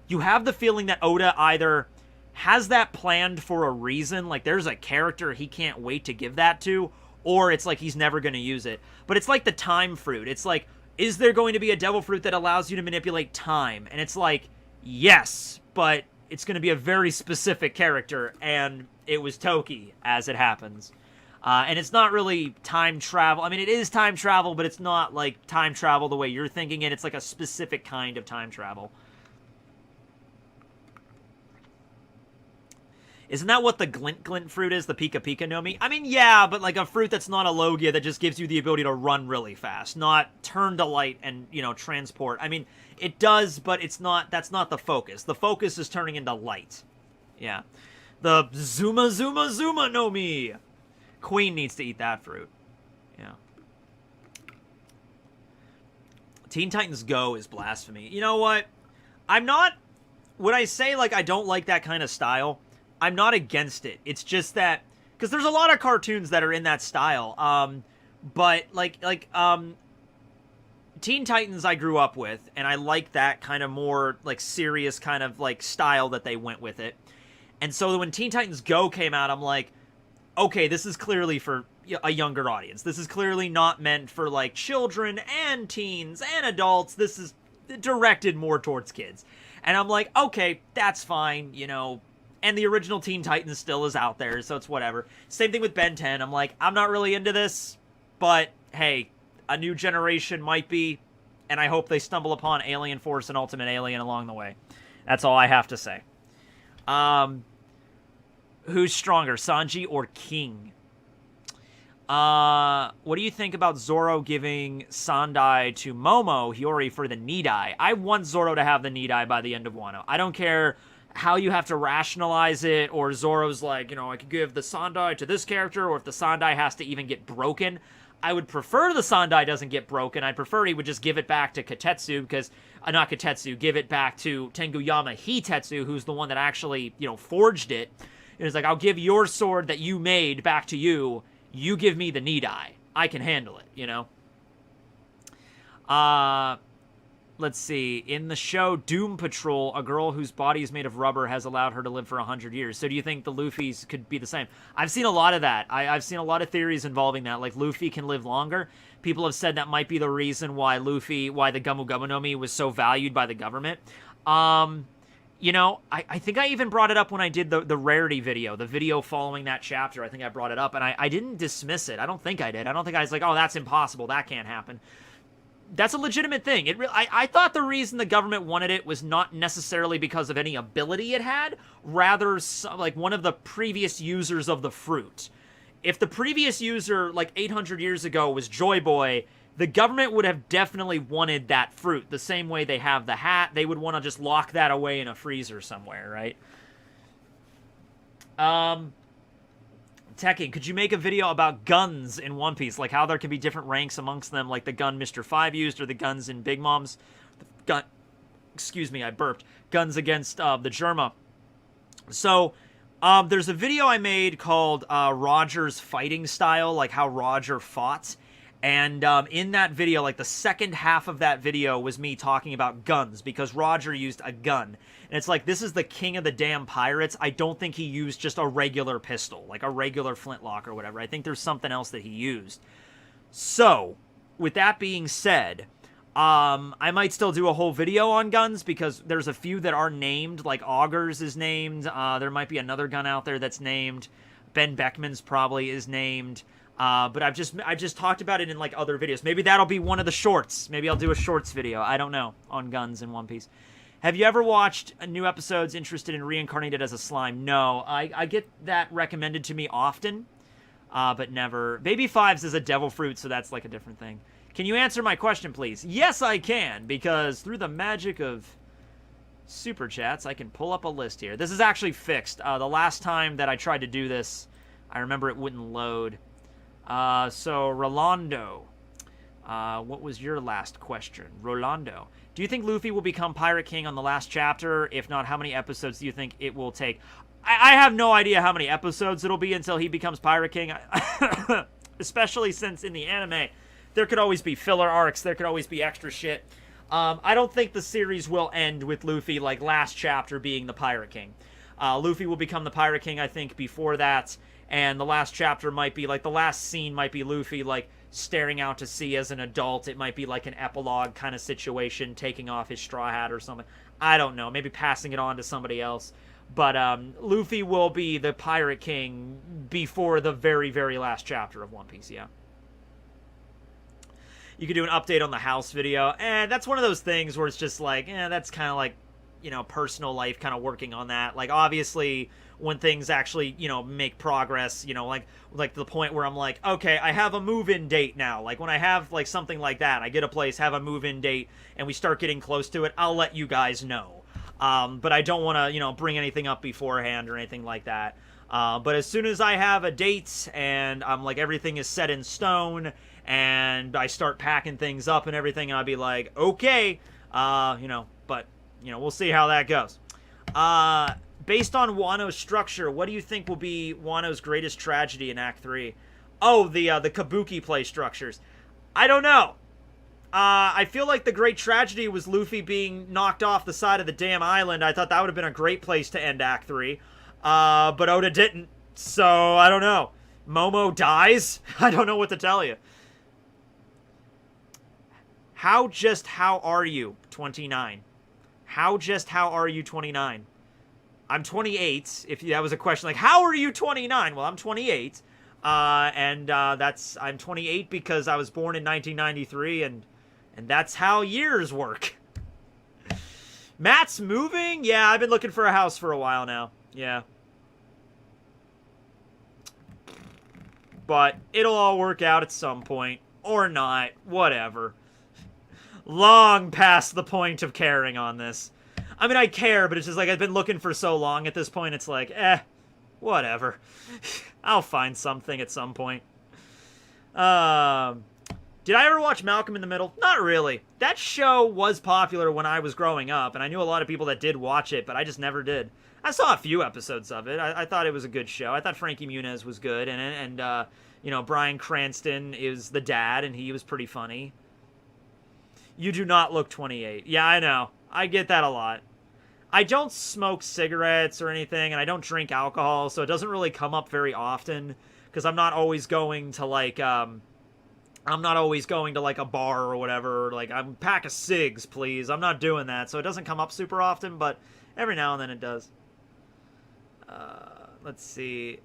S2: you have the feeling that Oda either has that planned for a reason, like there's a character he can't wait to give that to, or it's like he's never going to use it. But it's like the time fruit. It's like, is there going to be a devil fruit that allows you to manipulate time? And it's like, yes, but it's going to be a very specific character, and it was Toki, as it happens. And it's not really time travel. I mean, it is time travel, but it's not like time travel the way you're thinking it. It's like a specific kind of time travel. Isn't that what the glint fruit is, the Pika Pika Nomi? I mean, yeah, but like a fruit that's not a Logia that just gives you the ability to run really fast, not turn to light and, you know, transport. I mean, it does, but it's not, that's not the focus. The focus is turning into light. Yeah. The Zuma Nomi. Queen needs to eat that fruit. Yeah. Teen Titans Go is blasphemy. You know what? I'm not, when I say, like, I don't like that kind of style, I'm not against it. It's just that, because there's a lot of cartoons that are in that style. But Teen Titans I grew up with, and I like that kind of more like serious kind of like style that they went with it. And so when Teen Titans Go came out, I'm like, okay, this is clearly for a younger audience. This is clearly not meant for like children and teens and adults. This is directed more towards kids. And I'm like, okay, that's fine, you know. And the original Teen Titans still is out there, so it's whatever. Same thing with Ben 10. I'm like, I'm not really into this, but hey, a new generation might be, and I hope they stumble upon Alien Force and Ultimate Alien along the way. That's all I have to say. Who's stronger, Sanji or King? What do you think about Zoro giving Sandai to Momo Hiyori for the Nidai? I want Zoro to have the Nidai by the end of Wano. I don't care how you have to rationalize it, or Zoro's like, you know, I could give the Sandai to this character, or if the Sandai has to even get broken. I would prefer the Sandai doesn't get broken. I'd prefer he would just give it back to Katetsu, because, not Katetsu, give it back to Tenguyama Hitetsu, who's the one that actually, you know, forged it. And it's like, I'll give your sword that you made back to you. You give me the Nidai. I can handle it, you know? Let's see. In the show Doom Patrol, a girl whose body is made of rubber has allowed her to live for 100 years. So do you think the Luffy's could be the same? I've seen a lot of that. I've seen a lot of theories involving that. Like, Luffy can live longer. People have said that might be the reason why the Gumu Gumu no Mi was so valued by the government. You know, I think I even brought it up when I did the rarity video, the video following that chapter. I think I brought it up, and I didn't dismiss it. I don't think I did. I don't think I was like, oh, that's impossible. That can't happen. That's a legitimate thing. I thought the reason the government wanted it was not necessarily because of any ability it had, rather like one of the previous users of the fruit. If the previous user, like 800 years ago, was Joy Boy, the government would have definitely wanted that fruit. The same way they have the hat, they would want to just lock that away in a freezer somewhere, right? Tekking, could you make a video about guns in One Piece? Like how there can be different ranks amongst them, like the gun Mr. Five used, or the guns in Big Mom's gun. Excuse me, I burped. Guns against the Germa. So, there's a video I made called Roger's Fighting Style, like how Roger fought. And in that video, like the second half of that video was me talking about guns, because Roger used a gun. And it's like, this is the king of the damn pirates. I don't think he used just a regular pistol, like a regular flintlock or whatever. I think there's something else that he used. So, with that being said, I might still do a whole video on guns, because there's a few that are named, like Augur's is named. There might be another gun out there that's named. Ben Beckman's probably is named. But I've just talked about it in like other videos. Maybe that'll be one of the shorts. Maybe I'll do a shorts video. I don't know, on guns in One Piece. Have you ever watched new episodes interested in reincarnated as a slime? No, I get that recommended to me often, but never. Baby Fives is a devil fruit, so that's like a different thing. Can you answer my question, please? Yes, I can, because through the magic of super chats, I can pull up a list here. This is actually fixed. The last time that I tried to do this, I remember it wouldn't load. So Rolando, what was your last question? Rolando, do you think Luffy will become Pirate King on the last chapter? If not, how many episodes do you think it will take? I have no idea how many episodes it'll be until he becomes Pirate King. Especially since in the anime, there could always be filler arcs. There could always be extra shit. I don't think the series will end with Luffy, like, last chapter being the Pirate King. Luffy will become the Pirate King, I think, before that. And the last chapter might be, like, the last scene might be Luffy, like, staring out to sea as an adult. It might be, like, an epilogue kind of situation, taking off his straw hat or something. I don't know. Maybe passing it on to somebody else. But Luffy will be the Pirate King before the very, very last chapter of One Piece, yeah. You could do an update on the house video. That's one of those things where it's just like, that's kind of like, you know, personal life kind of working on that. Like, obviously, when things actually, you know, make progress, you know, like the point where I'm like, okay, I have a move-in date now. Like, when I have, like, something like that, I get a place, have a move-in date, and we start getting close to it, I'll let you guys know. But I don't want to, you know, bring anything up beforehand or anything like that. But as soon as I have a date and I'm like, everything is set in stone and I start packing things up and everything, I'll be like, okay, you know, but, you know, we'll see how that goes. Based on Wano's structure, what do you think will be Wano's greatest tragedy in Act 3? Oh, the Kabuki play structures. I don't know. I feel like the great tragedy was Luffy being knocked off the side of the damn island. I thought that would have been a great place to end Act 3. But Oda didn't. So, I don't know. Momo dies? I don't know what to tell you. How are you, 29? How are you, 29? I'm 28, if that was a question. Like, how are you 29? Well, I'm 28. I'm 28 because I was born in 1993, and that's how years work. Matt's moving? Yeah, I've been looking for a house for a while now. Yeah. But it'll all work out at some point. Or not. Whatever. Long past the point of caring on this. I mean, I care, but it's just like I've been looking for so long at this point, it's like, whatever. I'll find something at some point. Did I ever watch Malcolm in the Middle? Not really. That show was popular when I was growing up, and I knew a lot of people that did watch it, but I just never did. I saw a few episodes of it. I thought it was a good show. I thought Frankie Muniz was good, and you know, Bryan Cranston is the dad, and he was pretty funny. You do not look 28. Yeah, I know. I get that a lot. I don't smoke cigarettes or anything, and I don't drink alcohol, so it doesn't really come up very often, because I'm not always going to, like, a bar or whatever. Like, I'm pack of cigs, please. I'm not doing that, so it doesn't come up super often, but every now and then it does. Let's see.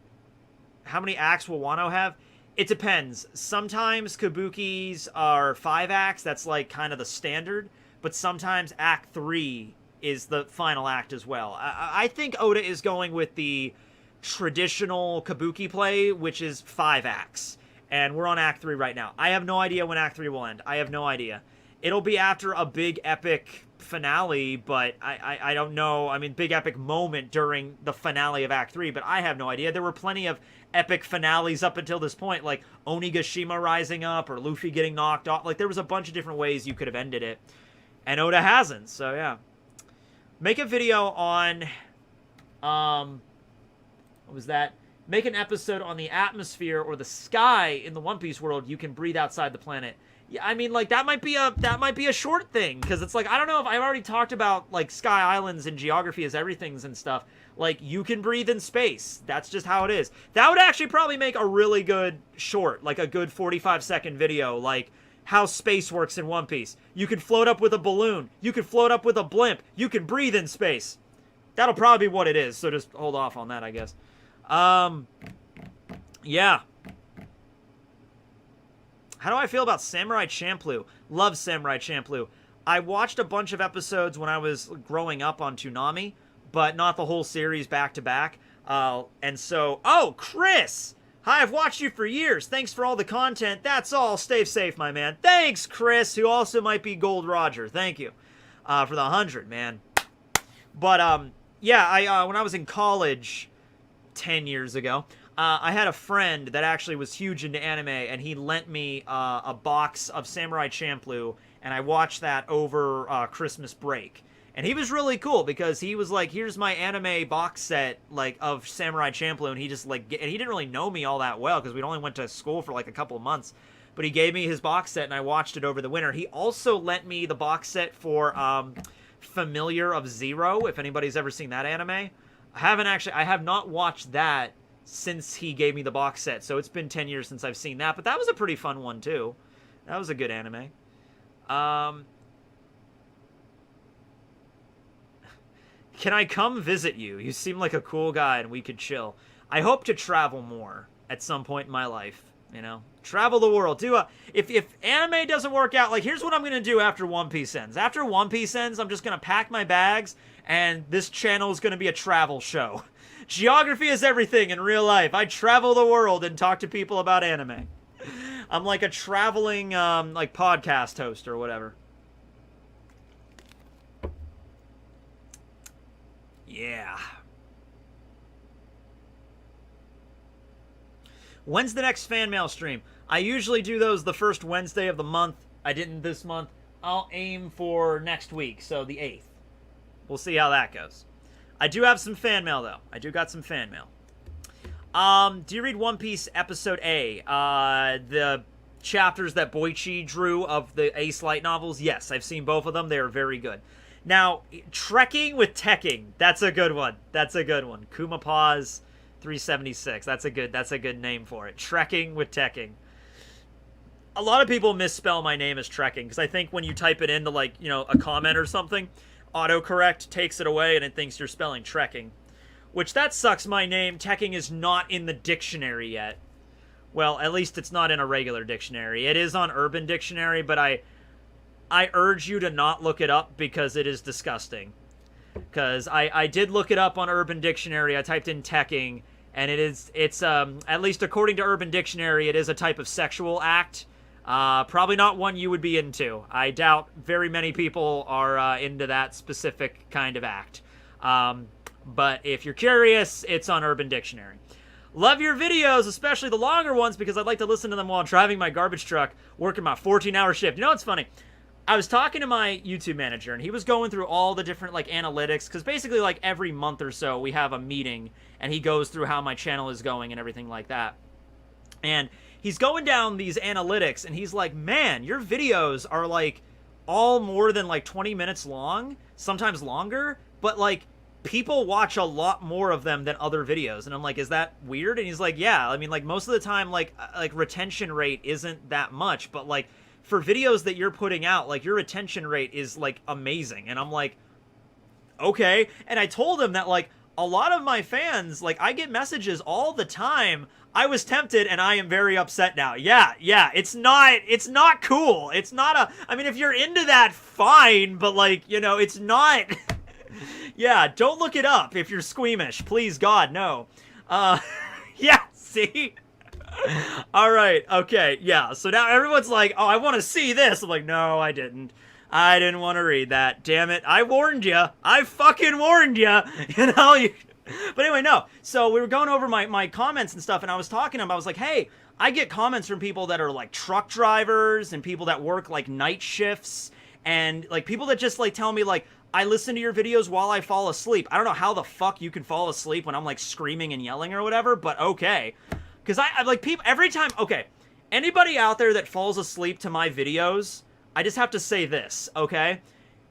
S2: How many acts will Wano have? It depends. Sometimes Kabukis are 5 acts. That's, like, kind of the standard. But sometimes Act 3 is the final act as well. I think Oda is going with the traditional Kabuki play, which is 5 acts. And we're on Act 3 right now. I have no idea when Act 3 will end. I have no idea. It'll be after a big epic finale, but I don't know. I mean, big epic moment during the finale of Act 3, but I have no idea. There were plenty of epic finales up until this point, like Onigashima rising up or Luffy getting knocked off. Like, there was a bunch of different ways you could have ended it. And Oda hasn't, so yeah. Make a video on, what was that? Make an episode on the atmosphere or the sky in the One Piece world you can breathe outside the planet. Yeah, I mean, like, that might be a short thing, because it's like, I don't know if I've already talked about, like, sky islands and geography as everything's and stuff. Like, you can breathe in space. That's just how it is. That would actually probably make a really good short, like a good 45-second video, like how space works in One Piece. You can float up with a balloon. You can float up with a blimp. You can breathe in space. That'll probably be what it is, so just hold off on that, I guess. Yeah. How do I feel about Samurai Champloo? Love Samurai Champloo. I watched a bunch of episodes when I was growing up on Toonami, but not the whole series back to back. And so, oh, Chris! Hi, I've watched you for years. Thanks for all the content. That's all. Stay safe, my man. Thanks, Chris, who also might be Gold Roger. Thank you for the 100, man. But, yeah, when I was in college 10 years ago, I had a friend that actually was huge into anime, and he lent me a box of Samurai Champloo, and I watched that over Christmas break. And he was really cool because he was like, here's my anime box set, like, of Samurai Champloo, and he just, like, and he didn't really know me all that well because we'd only went to school for, like, a couple of months. But he gave me his box set, and I watched it over the winter. He also lent me the box set for Familiar of Zero, if anybody's ever seen that anime. I have not watched that since he gave me the box set, so it's been 10 years since I've seen that, but that was a pretty fun one, too. That was a good anime. Can I come visit you? You seem like a cool guy and we could chill. I hope to travel more at some point in my life, you know? Travel the world. If anime doesn't work out, like, here's what I'm going to do after One Piece ends. After One Piece ends, I'm just going to pack my bags, and this channel is going to be a travel show. Geography is everything in real life. I travel the world and talk to people about anime. I'm like a traveling, like, podcast host or whatever. Yeah. When's the next fan mail stream? I usually do those the first Wednesday of the month. I didn't this month. I'll aim for next week, so the 8th. We'll see how that goes. I do have some fan mail, though. I do got some fan mail. Do you read One Piece Episode A? The chapters that Boichi drew of the Ace Light novels? Yes, I've seen both of them. They are very good. Now, Trekking with Tekking. That's a good one. That's a good one. Kuma Pause 376. That's a good name for it. Trekking with Tekking. A lot of people misspell my name as Trekking, because I think when you type it into, like, you know, a comment or something, autocorrect takes it away and it thinks you're spelling Trekking. Which, that sucks. My name, Tekking, is not in the dictionary yet. Well, at least it's not in a regular dictionary. It is on Urban Dictionary, but I urge you to not look it up because it is disgusting. Because I did look it up on Urban Dictionary. I typed in Tekking, and it's at least according to Urban Dictionary, it is a type of sexual act. Probably not one you would be into. I doubt very many people are into that specific kind of act. But if you're curious, it's on Urban Dictionary. Love your videos, especially the longer ones, because I'd like to listen to them while driving my garbage truck, working my 14-hour shift. You know what's funny? I was talking to my YouTube manager, and he was going through all the different, like, analytics, because basically, like, every month or so, we have a meeting, and he goes through how my channel is going and everything like that. And he's going down these analytics, and he's like, man, your videos are, like, all more than, like, 20 minutes long, sometimes longer, but, like, people watch a lot more of them than other videos. And I'm like, is that weird? And he's like, yeah, I mean, like, most of the time, like retention rate isn't that much, but, like, for videos that you're putting out, like, your retention rate is, like, amazing. And I'm like, okay. And I told him that, like, a lot of my fans, like, I get messages all the time. I was tempted, and I am very upset now. Yeah, it's not cool. It's not I mean, if you're into that, fine, but, like, you know, it's not... Yeah, don't look it up if you're squeamish. Please, God, no. Yeah, see? All right, okay, yeah. So now everyone's like, oh, I want to see this. I'm like, no, I didn't. I didn't want to read that. Damn it. I warned you. I fucking warned you. You know? But anyway, no. So we were going over my comments and stuff, and I was talking to him. I was like, hey, I get comments from people that are, like, truck drivers and people that work, like, night shifts and, like, people that just, like, tell me, like, I listen to your videos while I fall asleep. I don't know how the fuck you can fall asleep when I'm, like, screaming and yelling or whatever, but okay. Because I like, people, every time, okay, anybody out there that falls asleep to my videos, I just have to say this, okay?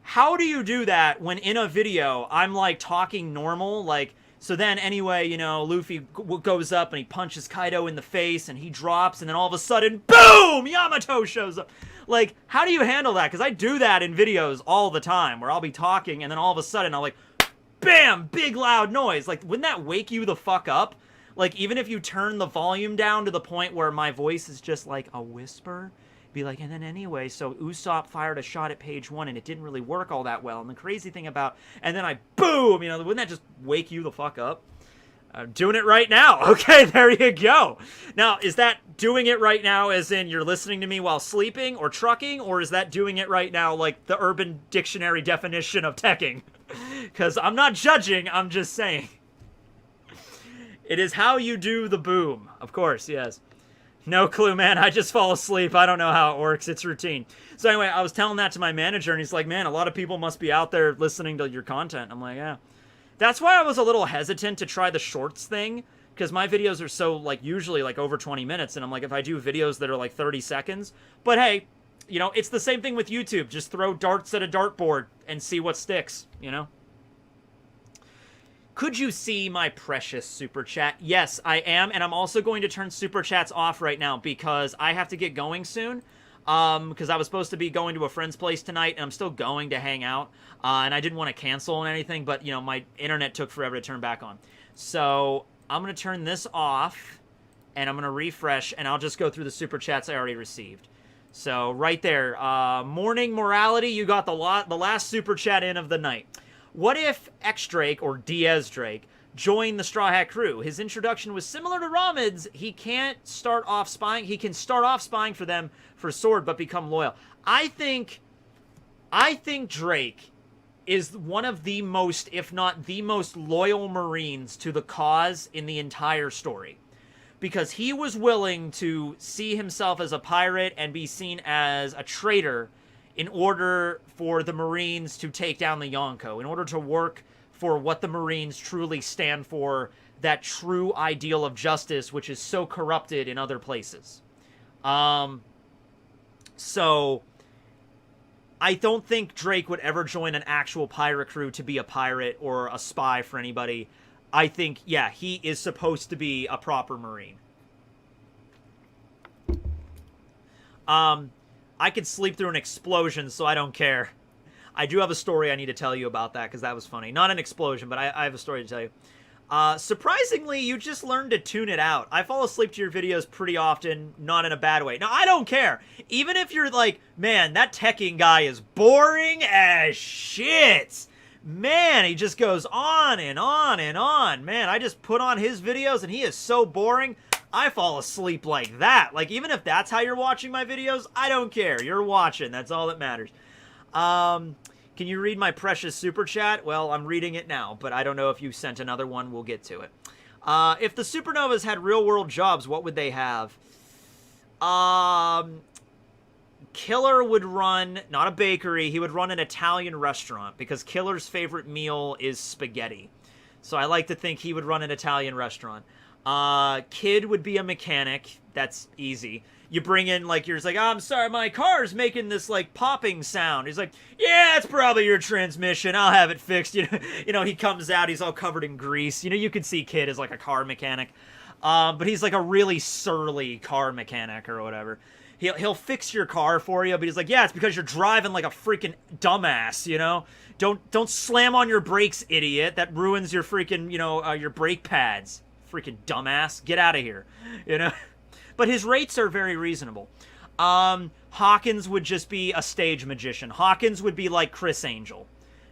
S2: How do you do that when in a video I'm, like, talking normal, like, so then anyway, you know, Luffy goes up and he punches Kaido in the face and he drops, and then all of a sudden, boom, Yamato shows up. Like, how do you handle that? Because I do that in videos all the time, where I'll be talking, and then all of a sudden, I'll, like, bam, big loud noise. Like, wouldn't that wake you the fuck up? Like, even if you turn the volume down to the point where my voice is just like a whisper, be like, and then anyway, so Usopp fired a shot at page 1 and it didn't really work all that well. And the crazy thing about, and then I boom, you know, wouldn't that just wake you the fuck up? I'm doing it right now. Okay, there you go. Now, is that doing it right now as in you're listening to me while sleeping or trucking, or is that doing it right now like the Urban Dictionary definition of teching? Because I'm not judging, I'm just saying. It is how you do the boom. Of course, yes. No clue, man. I just fall asleep. I don't know how it works. It's routine. So anyway, I was telling that to my manager, and he's like, man, a lot of people must be out there listening to your content. I'm like, yeah. That's why I was a little hesitant to try the shorts thing, because my videos are so, like, usually, like, over 20 minutes, and I'm like, if I do videos that are, like, 30 seconds, but hey, you know, it's the same thing with YouTube. Just throw darts at a dartboard and see what sticks, you know? Could you see my precious super chat? Yes, I am, and I'm also going to turn super chats off right now because I have to get going soon. Because I was supposed to be going to a friend's place tonight, and I'm still going to hang out, and I didn't want to cancel and anything, but, you know, my internet took forever to turn back on. So, I'm going to turn this off, and I'm going to refresh, and I'll just go through the super chats I already received. So, right there, Morning Morality, you got the last super chat in of the night. What if X Drake, or Diaz Drake, joined the Straw Hat crew? His introduction was similar to Ramid's. He can start off spying for them for Sword, but become loyal. I think Drake is one of the most, if not the most loyal Marines to the cause in the entire story. Because he was willing to see himself as a pirate and be seen as a traitor in order for the Marines to take down the Yonko, in order to work for what the Marines truly stand for, that true ideal of justice, which is so corrupted in other places. So, I don't think Drake would ever join an actual pirate crew to be a pirate or a spy for anybody. I think, yeah, he is supposed to be a proper Marine. I could sleep through an explosion, so I don't care. I do have a story I need to tell you about that, because that was funny. Not an explosion, but I have a story to tell you. Surprisingly, you just learned to tune it out. I fall asleep to your videos pretty often, not in a bad way. Now, I don't care. Even if you're like, man, that teching guy is boring as shit. Man, he just goes on and on and on. Man, I just put on his videos and he is so boring. I fall asleep like that. Like, even if that's how you're watching my videos, I don't care. You're watching. That's all that matters. Can you read my precious super chat? Well, I'm reading it now, but I don't know if you sent another one. We'll get to it. If the Supernovas had real-world jobs, what would they have? Killer would run, not a bakery, he would run an Italian restaurant, because Killer's favorite meal is spaghetti. So I like to think he would run an Italian restaurant. Kid would be a mechanic. That's easy. You bring in, like, you're just like, oh, I'm sorry, my car's making this, like, popping sound. He's like, yeah, it's probably your transmission. I'll have it fixed. You know, he comes out, he's all covered in grease. You know, you could see Kid as, like, a car mechanic. But he's, like, a really surly car mechanic or whatever. He'll fix your car for you, but he's like, yeah, it's because you're driving like a freaking dumbass, you know? Don't slam on your brakes, idiot. That ruins your freaking, you know, your brake pads. Freaking dumbass. Get out of here, you know? But his rates are very reasonable. Hawkins would just be a stage magician. Hawkins would be like Chris Angel.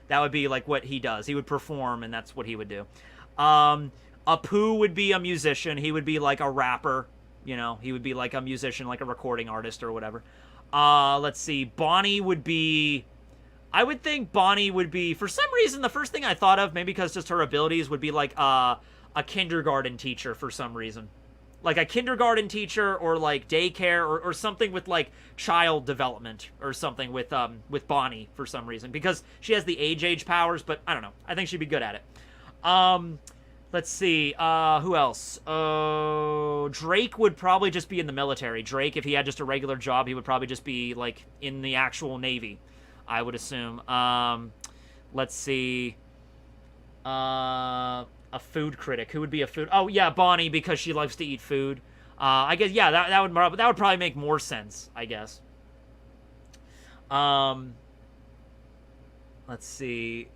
S2: That would be like what he does. He would perform, and that's what he would do. Apu would be a musician. He would be like a rapper. You know, he would be like a musician, like a recording artist or whatever. Let's see. Bonnie would be... I would think Bonnie would be... For some reason, the first thing I thought of, maybe because just her abilities, would be like a kindergarten teacher for some reason. Like a kindergarten teacher or like daycare or something with like child development or something with Bonnie for some reason. Because she has the age powers, but I don't know. I think she'd be good at it. Let's see, who else? Drake would probably just be in the military. Drake, if he had just a regular job, he would probably just be, like, in the actual Navy, I would assume. Let's see, a food critic. Who would be a food... Oh, yeah, Bonnie, because she loves to eat food. I guess, yeah, that would probably make more sense, I guess. Let's see...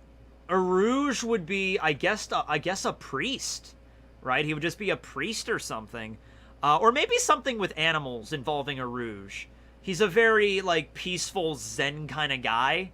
S2: Arouge would be, I guess a priest. right? He would just be a priest or something. Or maybe something with animals involving a rouge. He's a very, like, peaceful Zen kind of guy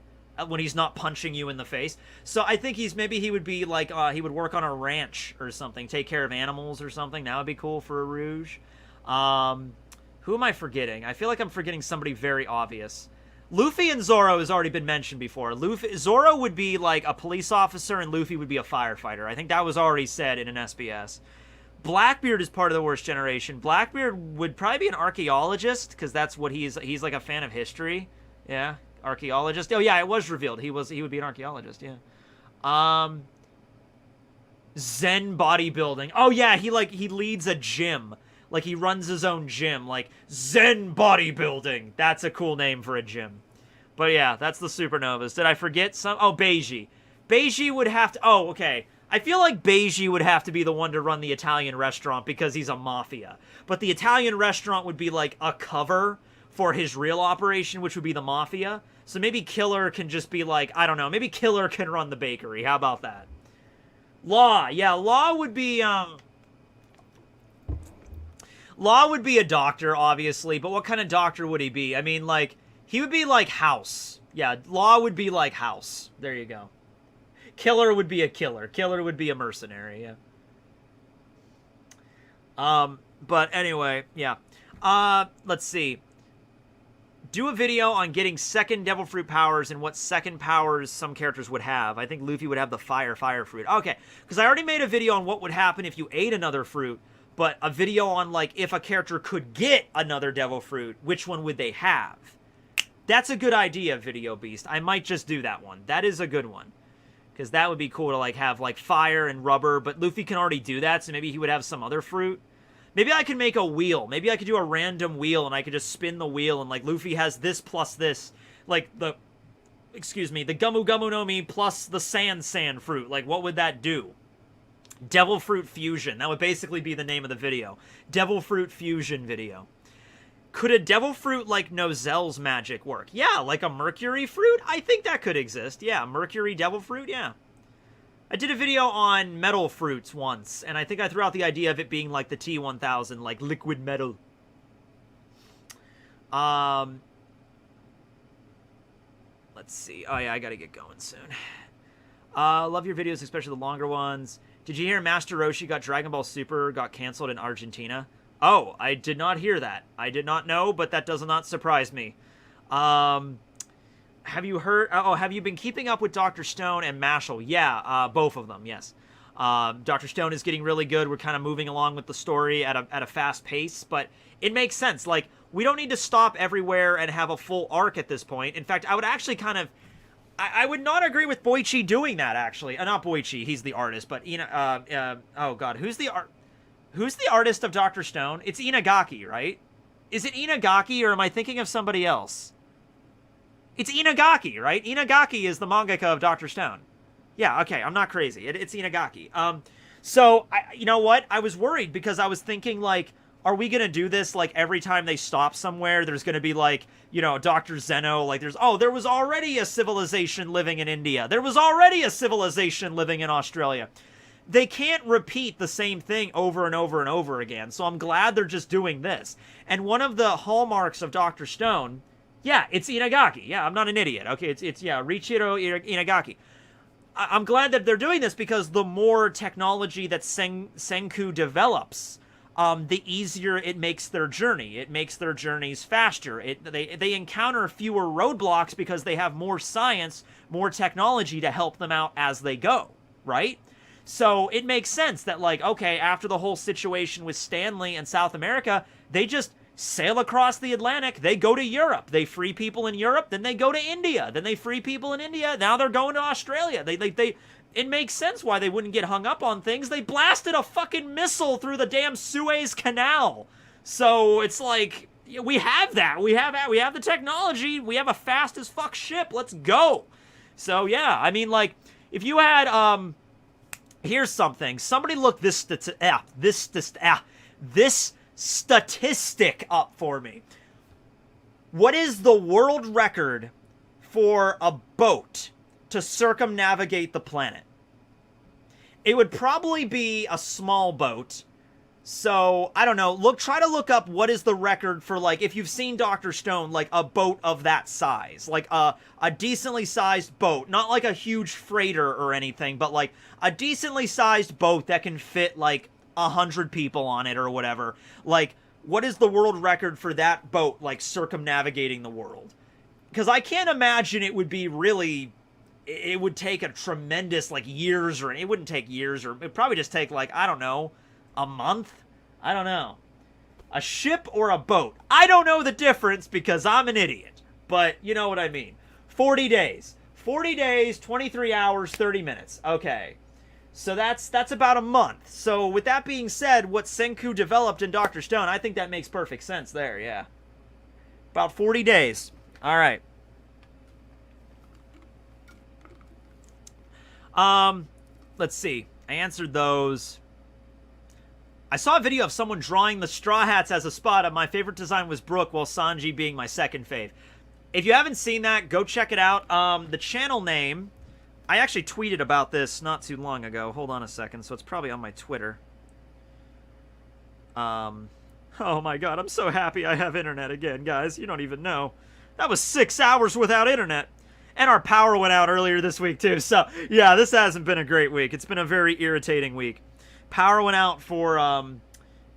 S2: when he's not punching you in the face. So I think he would be, like, he would work on a ranch or something, take care of animals or something. That would be cool for a rouge. Who am I forgetting? I feel like I'm forgetting somebody very obvious. Luffy and Zoro has already been mentioned before. Zoro would be, like, a police officer, and Luffy would be a firefighter. I think that was already said in an SBS. Blackbeard is part of the worst generation. Blackbeard would probably be an archaeologist, because that's what he's like a fan of history. Yeah, archaeologist. Oh, yeah, it was revealed. He would be an archaeologist, yeah. Zen bodybuilding. Oh, yeah, he leads a gym. Like, he runs his own gym. Like, Zen bodybuilding. That's a cool name for a gym. But yeah, that's the supernovas. Did I forget some? Oh, Beiji. Beiji would have to... Oh, okay. I feel like Beiji would have to be the one to run the Italian restaurant because he's a mafia. But the Italian restaurant would be, like, a cover for his real operation, which would be the mafia. So maybe Killer can just be, like, I don't know. Maybe Killer can run the bakery. How about that? Law. Yeah, Law would be... Law would be a doctor, obviously, but what kind of doctor would he be? I mean, like, he would be like House. Yeah, Law would be like House. There you go. Killer would be a killer. Killer would be a mercenary, yeah. But anyway, yeah. Let's see. Do a video on getting second Devil Fruit powers and what second powers some characters would have. I think Luffy would have the Fire Fruit. Okay, because I already made a video on what would happen if you ate another fruit. But a video on, like, if a character could get another Devil Fruit, which one would they have? That's a good idea, Video Beast. I might just do that one. That is a good one. Because that would be cool to, like, have, like, fire and rubber. But Luffy can already do that, so maybe he would have some other fruit. Maybe I could make a wheel. Maybe I could do a random wheel, and I could just spin the wheel, and, like, Luffy has this plus this. Like, the Gumu Gumu no Mi plus the Sand fruit. Like, what would that do? Devil Fruit Fusion. That would basically be the name of the video. Devil Fruit Fusion video. Could a Devil Fruit like Nozelle's magic work? Yeah, like a Mercury Fruit? I think that could exist. Yeah, Mercury Devil Fruit, yeah. I did a video on metal fruits once, and I think I threw out the idea of it being like the T-1000, like liquid metal. Let's see. Oh yeah, I gotta get going soon. Love your videos, especially the longer ones. Did you hear Master Roshi got Dragon Ball Super got canceled in Argentina? Oh, I did not hear that. I did not know, but that does not surprise me. Have you heard... Oh, have you been keeping up with Dr. Stone and Mashal? Yeah, both of them, yes. Dr. Stone is getting really good. We're kind of moving along with the story at a fast pace, but it makes sense. Like, we don't need to stop everywhere and have a full arc at this point. In fact, I would actually kind of... I would not agree with Boichi doing that, actually. Not Boichi, he's the artist, but oh god, who's the artist of Dr. Stone? It's Inagaki, right? Is it Inagaki, or am I thinking of somebody else? It's Inagaki, right? Inagaki is the mangaka of Dr. Stone. Yeah, okay, I'm not crazy. It's Inagaki. So, you know what? I was worried because I was thinking, like, are we going to do this, like, every time they stop somewhere, there's going to be, like, you know, Dr. Zeno, like, there was already a civilization living in India. There was already a civilization living in Australia. They can't repeat the same thing over and over and over again, so I'm glad they're just doing this. And one of the hallmarks of Dr. Stone, yeah, it's Inagaki. Yeah, I'm not an idiot. Okay, it's Riichiro Inagaki. I'm glad that they're doing this because the more technology that Senku develops, the easier it makes their journey. It makes their journeys faster. They encounter fewer roadblocks because they have more science, more technology to help them out as they go, right? So it makes sense that, like, okay, after the whole situation with Stanley and South America, they just sail across the Atlantic. They go to Europe. They free people in Europe. Then they go to India. Then they free people in India. Now they're going to Australia. It makes sense why they wouldn't get hung up on things. They blasted a fucking missile through the damn Suez Canal. So it's like, we have that. We have the technology. We have a fast as fuck ship. Let's go. So yeah, I mean, like, if you had, here's something. Somebody look this statistic up for me. What is the world record for a boat to circumnavigate the planet? It would probably be a small boat. So, I don't know. Try to look up what is the record for, like, if you've seen Dr. Stone, like, a boat of that size. Like, a decently sized boat. Not like a huge freighter or anything, but, like, a decently sized boat that can fit, like, 100 people on it or whatever. Like, what is the world record for that boat, like, circumnavigating the world? Because I can't imagine it would be really... It would take a tremendous, like, years, or... It wouldn't take years, or... It'd probably just take, like, I don't know... A month? I don't know. A ship or a boat? I don't know the difference because I'm an idiot. But you know what I mean. 40 days. 40 days, 23 hours, 30 minutes. Okay. So that's about a month. So with that being said, what Senku developed in Dr. Stone, I think that makes perfect sense there, yeah. About 40 days. All right. Let's see. I answered those. I saw a video of someone drawing the Straw Hats as a spot. My favorite design was Brooke, while Sanji being my second fave. If you haven't seen that, go check it out. The channel name, I actually tweeted about this not too long ago. Hold on a second, so it's probably on my Twitter. Oh my god, I'm so happy I have internet again, guys. You don't even know. That was 6 hours without internet. And our power went out earlier this week, too. So, yeah, this hasn't been a great week. It's been a very irritating week. Power went out for, how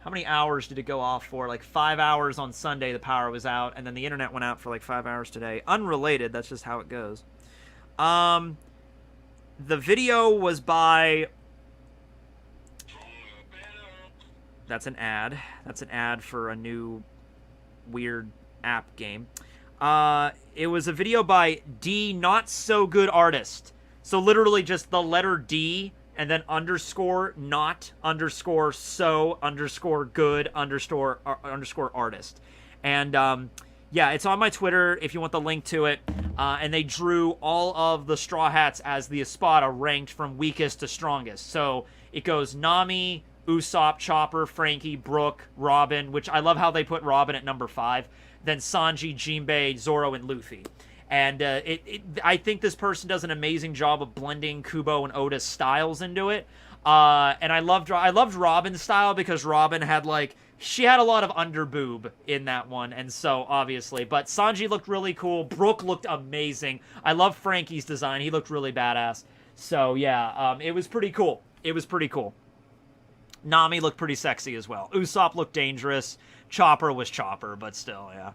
S2: many hours did it go off for? Like 5 hours on Sunday the power was out, and then the internet went out for like 5 hours today. Unrelated, that's just how it goes. The video was by... That's an ad. That's an ad for a new weird app game. It was a video by D Not So Good Artist. So literally just the letter D... and then underscore not underscore so underscore good underscore artist. And yeah, it's on my Twitter if you want the link to it. And they drew all of the Straw Hats as the Espada ranked from weakest to strongest. So it goes Nami, Usopp, Chopper, Frankie, Brooke, Robin, which I love how they put Robin at number 5. Then Sanji, Jinbei, Zoro, and Luffy. And I think this person does an amazing job of blending Kubo and Oda's styles into it. And I loved Robin's style because Robin had, like, she had a lot of underboob in that one. And so, obviously. But Sanji looked really cool. Brooke looked amazing. I love Frankie's design. He looked really badass. So, yeah, it was pretty cool. It was pretty cool. Nami looked pretty sexy as well. Usopp looked dangerous. Chopper was Chopper, but still, yeah.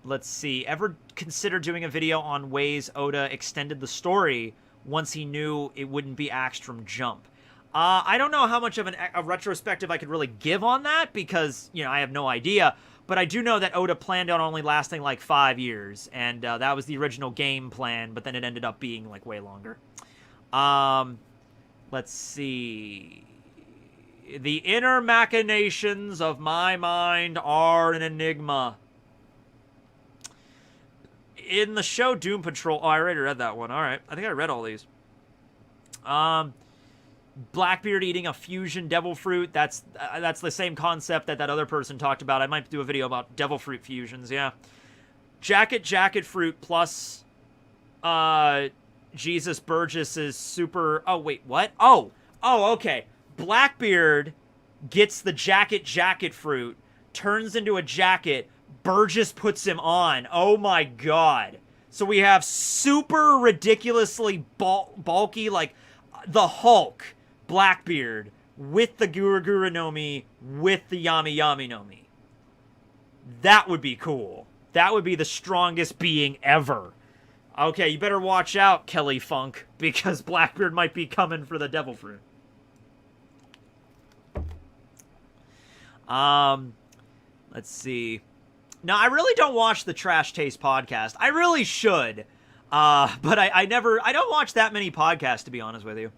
S2: Let's see. Ever consider doing a video on ways Oda extended the story once he knew it wouldn't be axed from Jump? I don't know how much of a retrospective I could really give on that because, you know, I have no idea. But I do know that Oda planned on only lasting like 5 years. And that was the original game plan, but then it ended up being like way longer. Let's see. The inner machinations of my mind are an enigma. In the show Doom Patrol... Oh, I already read that one. All right. I think I read all these. Blackbeard eating a fusion devil fruit. That's the same concept that other person talked about. I might do a video about devil fruit fusions, yeah. Jacket fruit plus Jesus Burgess is super... Oh, wait, what? Oh, okay. Blackbeard gets the jacket fruit, turns into a jacket... Burgess puts him on. Oh my god. So we have super ridiculously bulky, like the Hulk, Blackbeard, with the Gura no Mi, with the Yami no Mi. That would be cool. That would be the strongest being ever. Okay, you better watch out, Kelly Funk, because Blackbeard might be coming for the devil fruit. Let's see. Now, I really don't watch the Trash Taste podcast. I really should. But I don't watch that many podcasts, to be honest with you.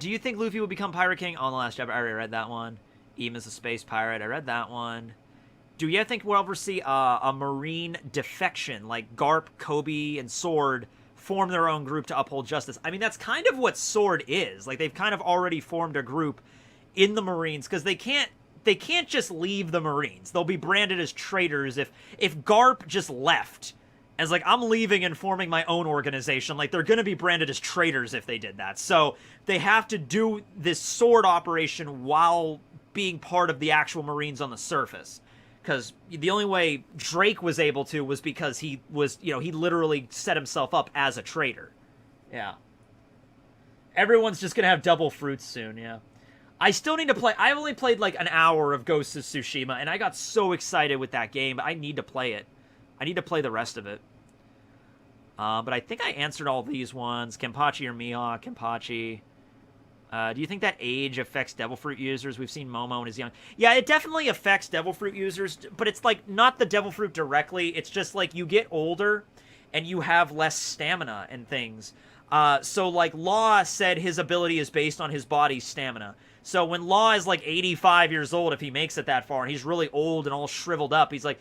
S2: Do you think Luffy will become Pirate King? On the last chapter, I already read that one. Ema's a space pirate. I read that one. Do you think we'll ever see a marine defection, like Garp, Kobe, and Sword form their own group to uphold justice? I mean, that's kind of what Sword is. Like, they've kind of already formed a group in the Marines, because they can't just leave the Marines. They'll be branded as traitors if Garp just left. And it's like, I'm leaving and forming my own organization. Like, they're going to be branded as traitors if they did that. So they have to do this sword operation while being part of the actual Marines on the surface. Because the only way Drake was able to was because he was, he literally set himself up as a traitor. Yeah. Everyone's just going to have double fruits soon, yeah. I still need to play. I only played like an hour of Ghost of Tsushima, and I got so excited with that game. I need to play it. I need to play the rest of it. But I think I answered all these ones. Kenpachi or Mihawk, Kenpachi. Do you think that age affects Devil Fruit users? We've seen Momo and his young. Yeah, it definitely affects Devil Fruit users, but it's like not the Devil Fruit directly. It's just like you get older and you have less stamina and things. So like Law said his ability is based on his body's stamina. So when Law is like 85 years old, if he makes it that far, and he's really old and all shriveled up, he's like,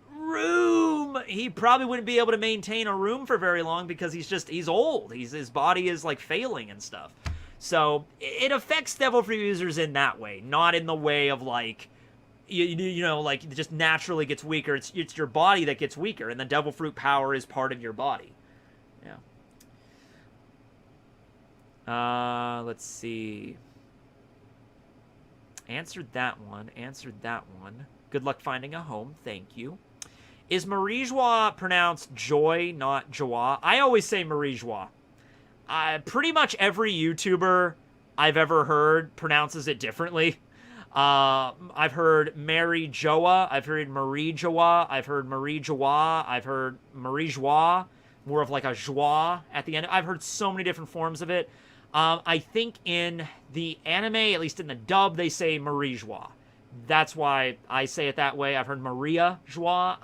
S2: room. He probably wouldn't be able to maintain a room for very long because he's old. His body is like failing and stuff. So it affects Devil Fruit users in that way, not in the way of like, like it just naturally gets weaker. It's your body that gets weaker, and the Devil Fruit power is part of your body. Yeah. Let's see. Answered that one. Good luck finding a home. Thank you. Is Marie-Joie pronounced joy, not joie? I always say Marie-Joie. Pretty much every YouTuber I've ever heard pronounces it differently. I've heard Mary Joa. I've heard Marie Joa. I've heard Marie Joa. I've heard Marie Joie. More of like a joie at the end. I've heard so many different forms of it. I think in the anime, at least in the dub, they say Marie Joie. That's why I say it that way. I've heard Maria Joie.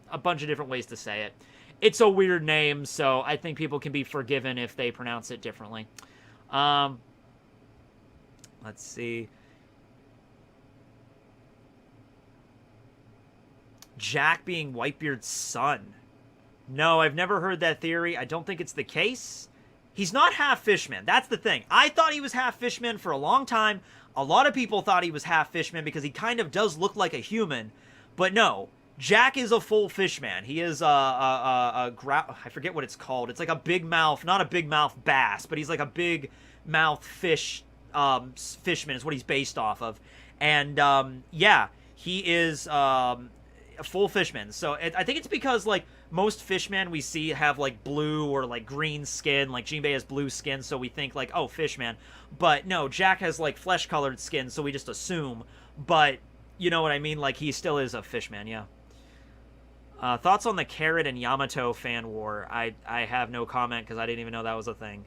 S2: A bunch of different ways to say it. It's a weird name, so I think people can be forgiven if they pronounce it differently. Let's see. Jack being Whitebeard's son. No, I've never heard that theory. I don't think it's the case. He's not half fishman. That's the thing. I thought he was half fishman for a long time. A lot of people thought he was half fishman because he kind of does look like a human. But no, Jack is a full fishman. He is I forget what it's called. It's like a big mouth, not a big mouth bass, but he's like a big mouth fish, fishman is what he's based off of. And yeah, he is a full fishman. So I think it's because like most fishmen we see have like blue or like green skin, like Jinbei has blue skin, so we think like, oh, fishman. But no, Jack has like flesh colored skin, so we just assume. But you know what I mean? Like he still is a fishman, yeah. Thoughts on the Carrot and Yamato fan war? I have no comment because I didn't even know that was a thing.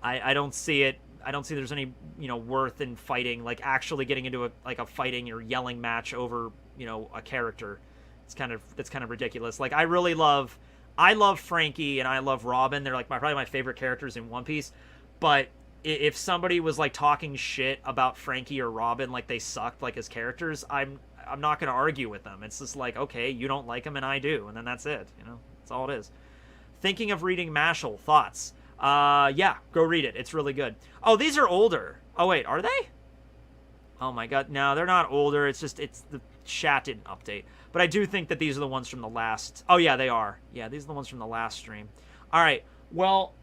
S2: I don't see it. I don't see there's any worth in fighting, like actually getting into a fighting or yelling match over a character. That's kind of ridiculous. Like I love Frankie and I love Robin. They're like probably my favorite characters in One Piece. But if somebody was like talking shit about Frankie or Robin, like they sucked like as characters, I'm not going to argue with them. It's just like, okay, you don't like them and I do, and then that's it. That's all it is. Thinking of reading Mashal. Thoughts? Yeah, go read it. It's really good. Oh, these are older. Oh wait, are they? Oh my god, no, they're not older. It's the chat didn't update. But I do think that these are the ones from the last... Oh, yeah, they are. Yeah, these are the ones from the last stream. All right, well...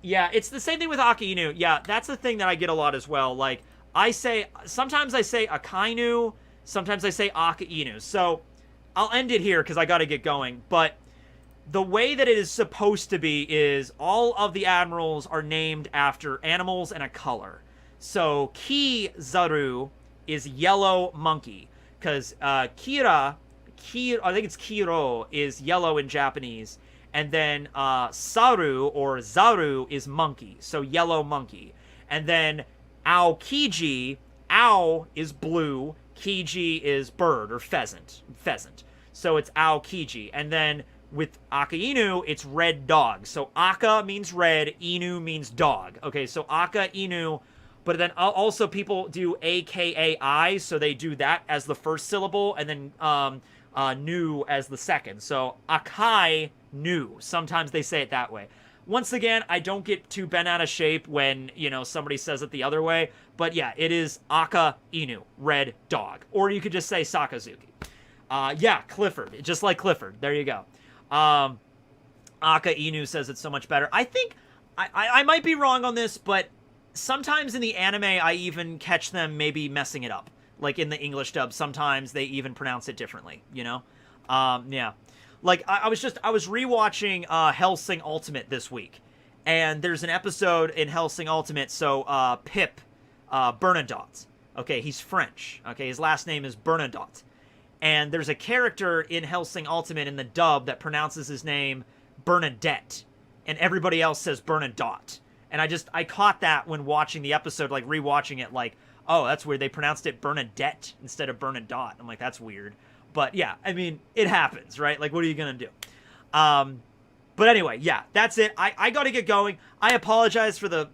S2: Yeah, it's the same thing with Akainu. Yeah, that's the thing that I get a lot as well. Like, sometimes I say Akainu, sometimes I say Akainu. So, I'll end it here because I got to get going. But the way that it is supposed to be is all of the admirals are named after animals and a color. So, Kizaru is yellow monkey. Because I think it's Kiro, is yellow in Japanese. And then Saru, or Zaru, is monkey. So yellow monkey. And then Aokiji, Ao is blue. Kiji is bird, or pheasant. So it's Aokiji. And then with Akainu, it's red dog. So Aka means red, Inu means dog. Okay, so Aka, Inu... But then also people do AKAI, so they do that as the first syllable, and then nu as the second. So Akai Nu. Sometimes they say it that way. Once again, I don't get too bent out of shape when, somebody says it the other way. But yeah, it is Aka Inu, red dog. Or you could just say Sakazuki. Yeah, Clifford. Just like Clifford. There you go. Aka Inu says it's so much better. I think I might be wrong on this, but sometimes in the anime I even catch them maybe messing it up. Like in the English dub, sometimes they even pronounce it differently, you know? Yeah. Like I was rewatching Hellsing Ultimate this week, and there's an episode in Hellsing Ultimate, so Pip Bernadotte. Okay, he's French. Okay, his last name is Bernadotte. And there's a character in Hellsing Ultimate in the dub that pronounces his name Bernadette, and everybody else says Bernadotte. And I caught that when watching the episode, like rewatching it, like, oh, that's weird. They pronounced it Bernadette instead of Bernadotte. I'm like, that's weird. But yeah, I mean, it happens, right? Like, what are you gonna do? But anyway, yeah, that's it. I got to get going. I apologize for the,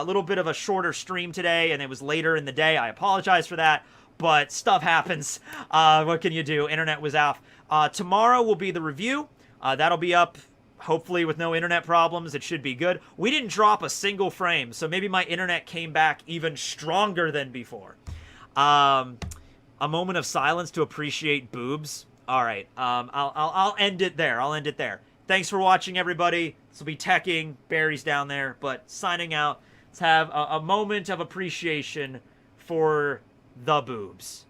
S2: little bit of a shorter stream today, and it was later in the day. I apologize for that, but stuff happens. What can you do? Internet was off. Tomorrow will be the review. That'll be up, hopefully with no internet problems. It should be good. We didn't drop a single frame, so maybe my internet came back even stronger than before. A moment of silence to appreciate boobs. All right, I'll end it there. Thanks for watching, everybody. This will be Tekking. Barry's down there, but signing out. Let's have a moment of appreciation for the boobs.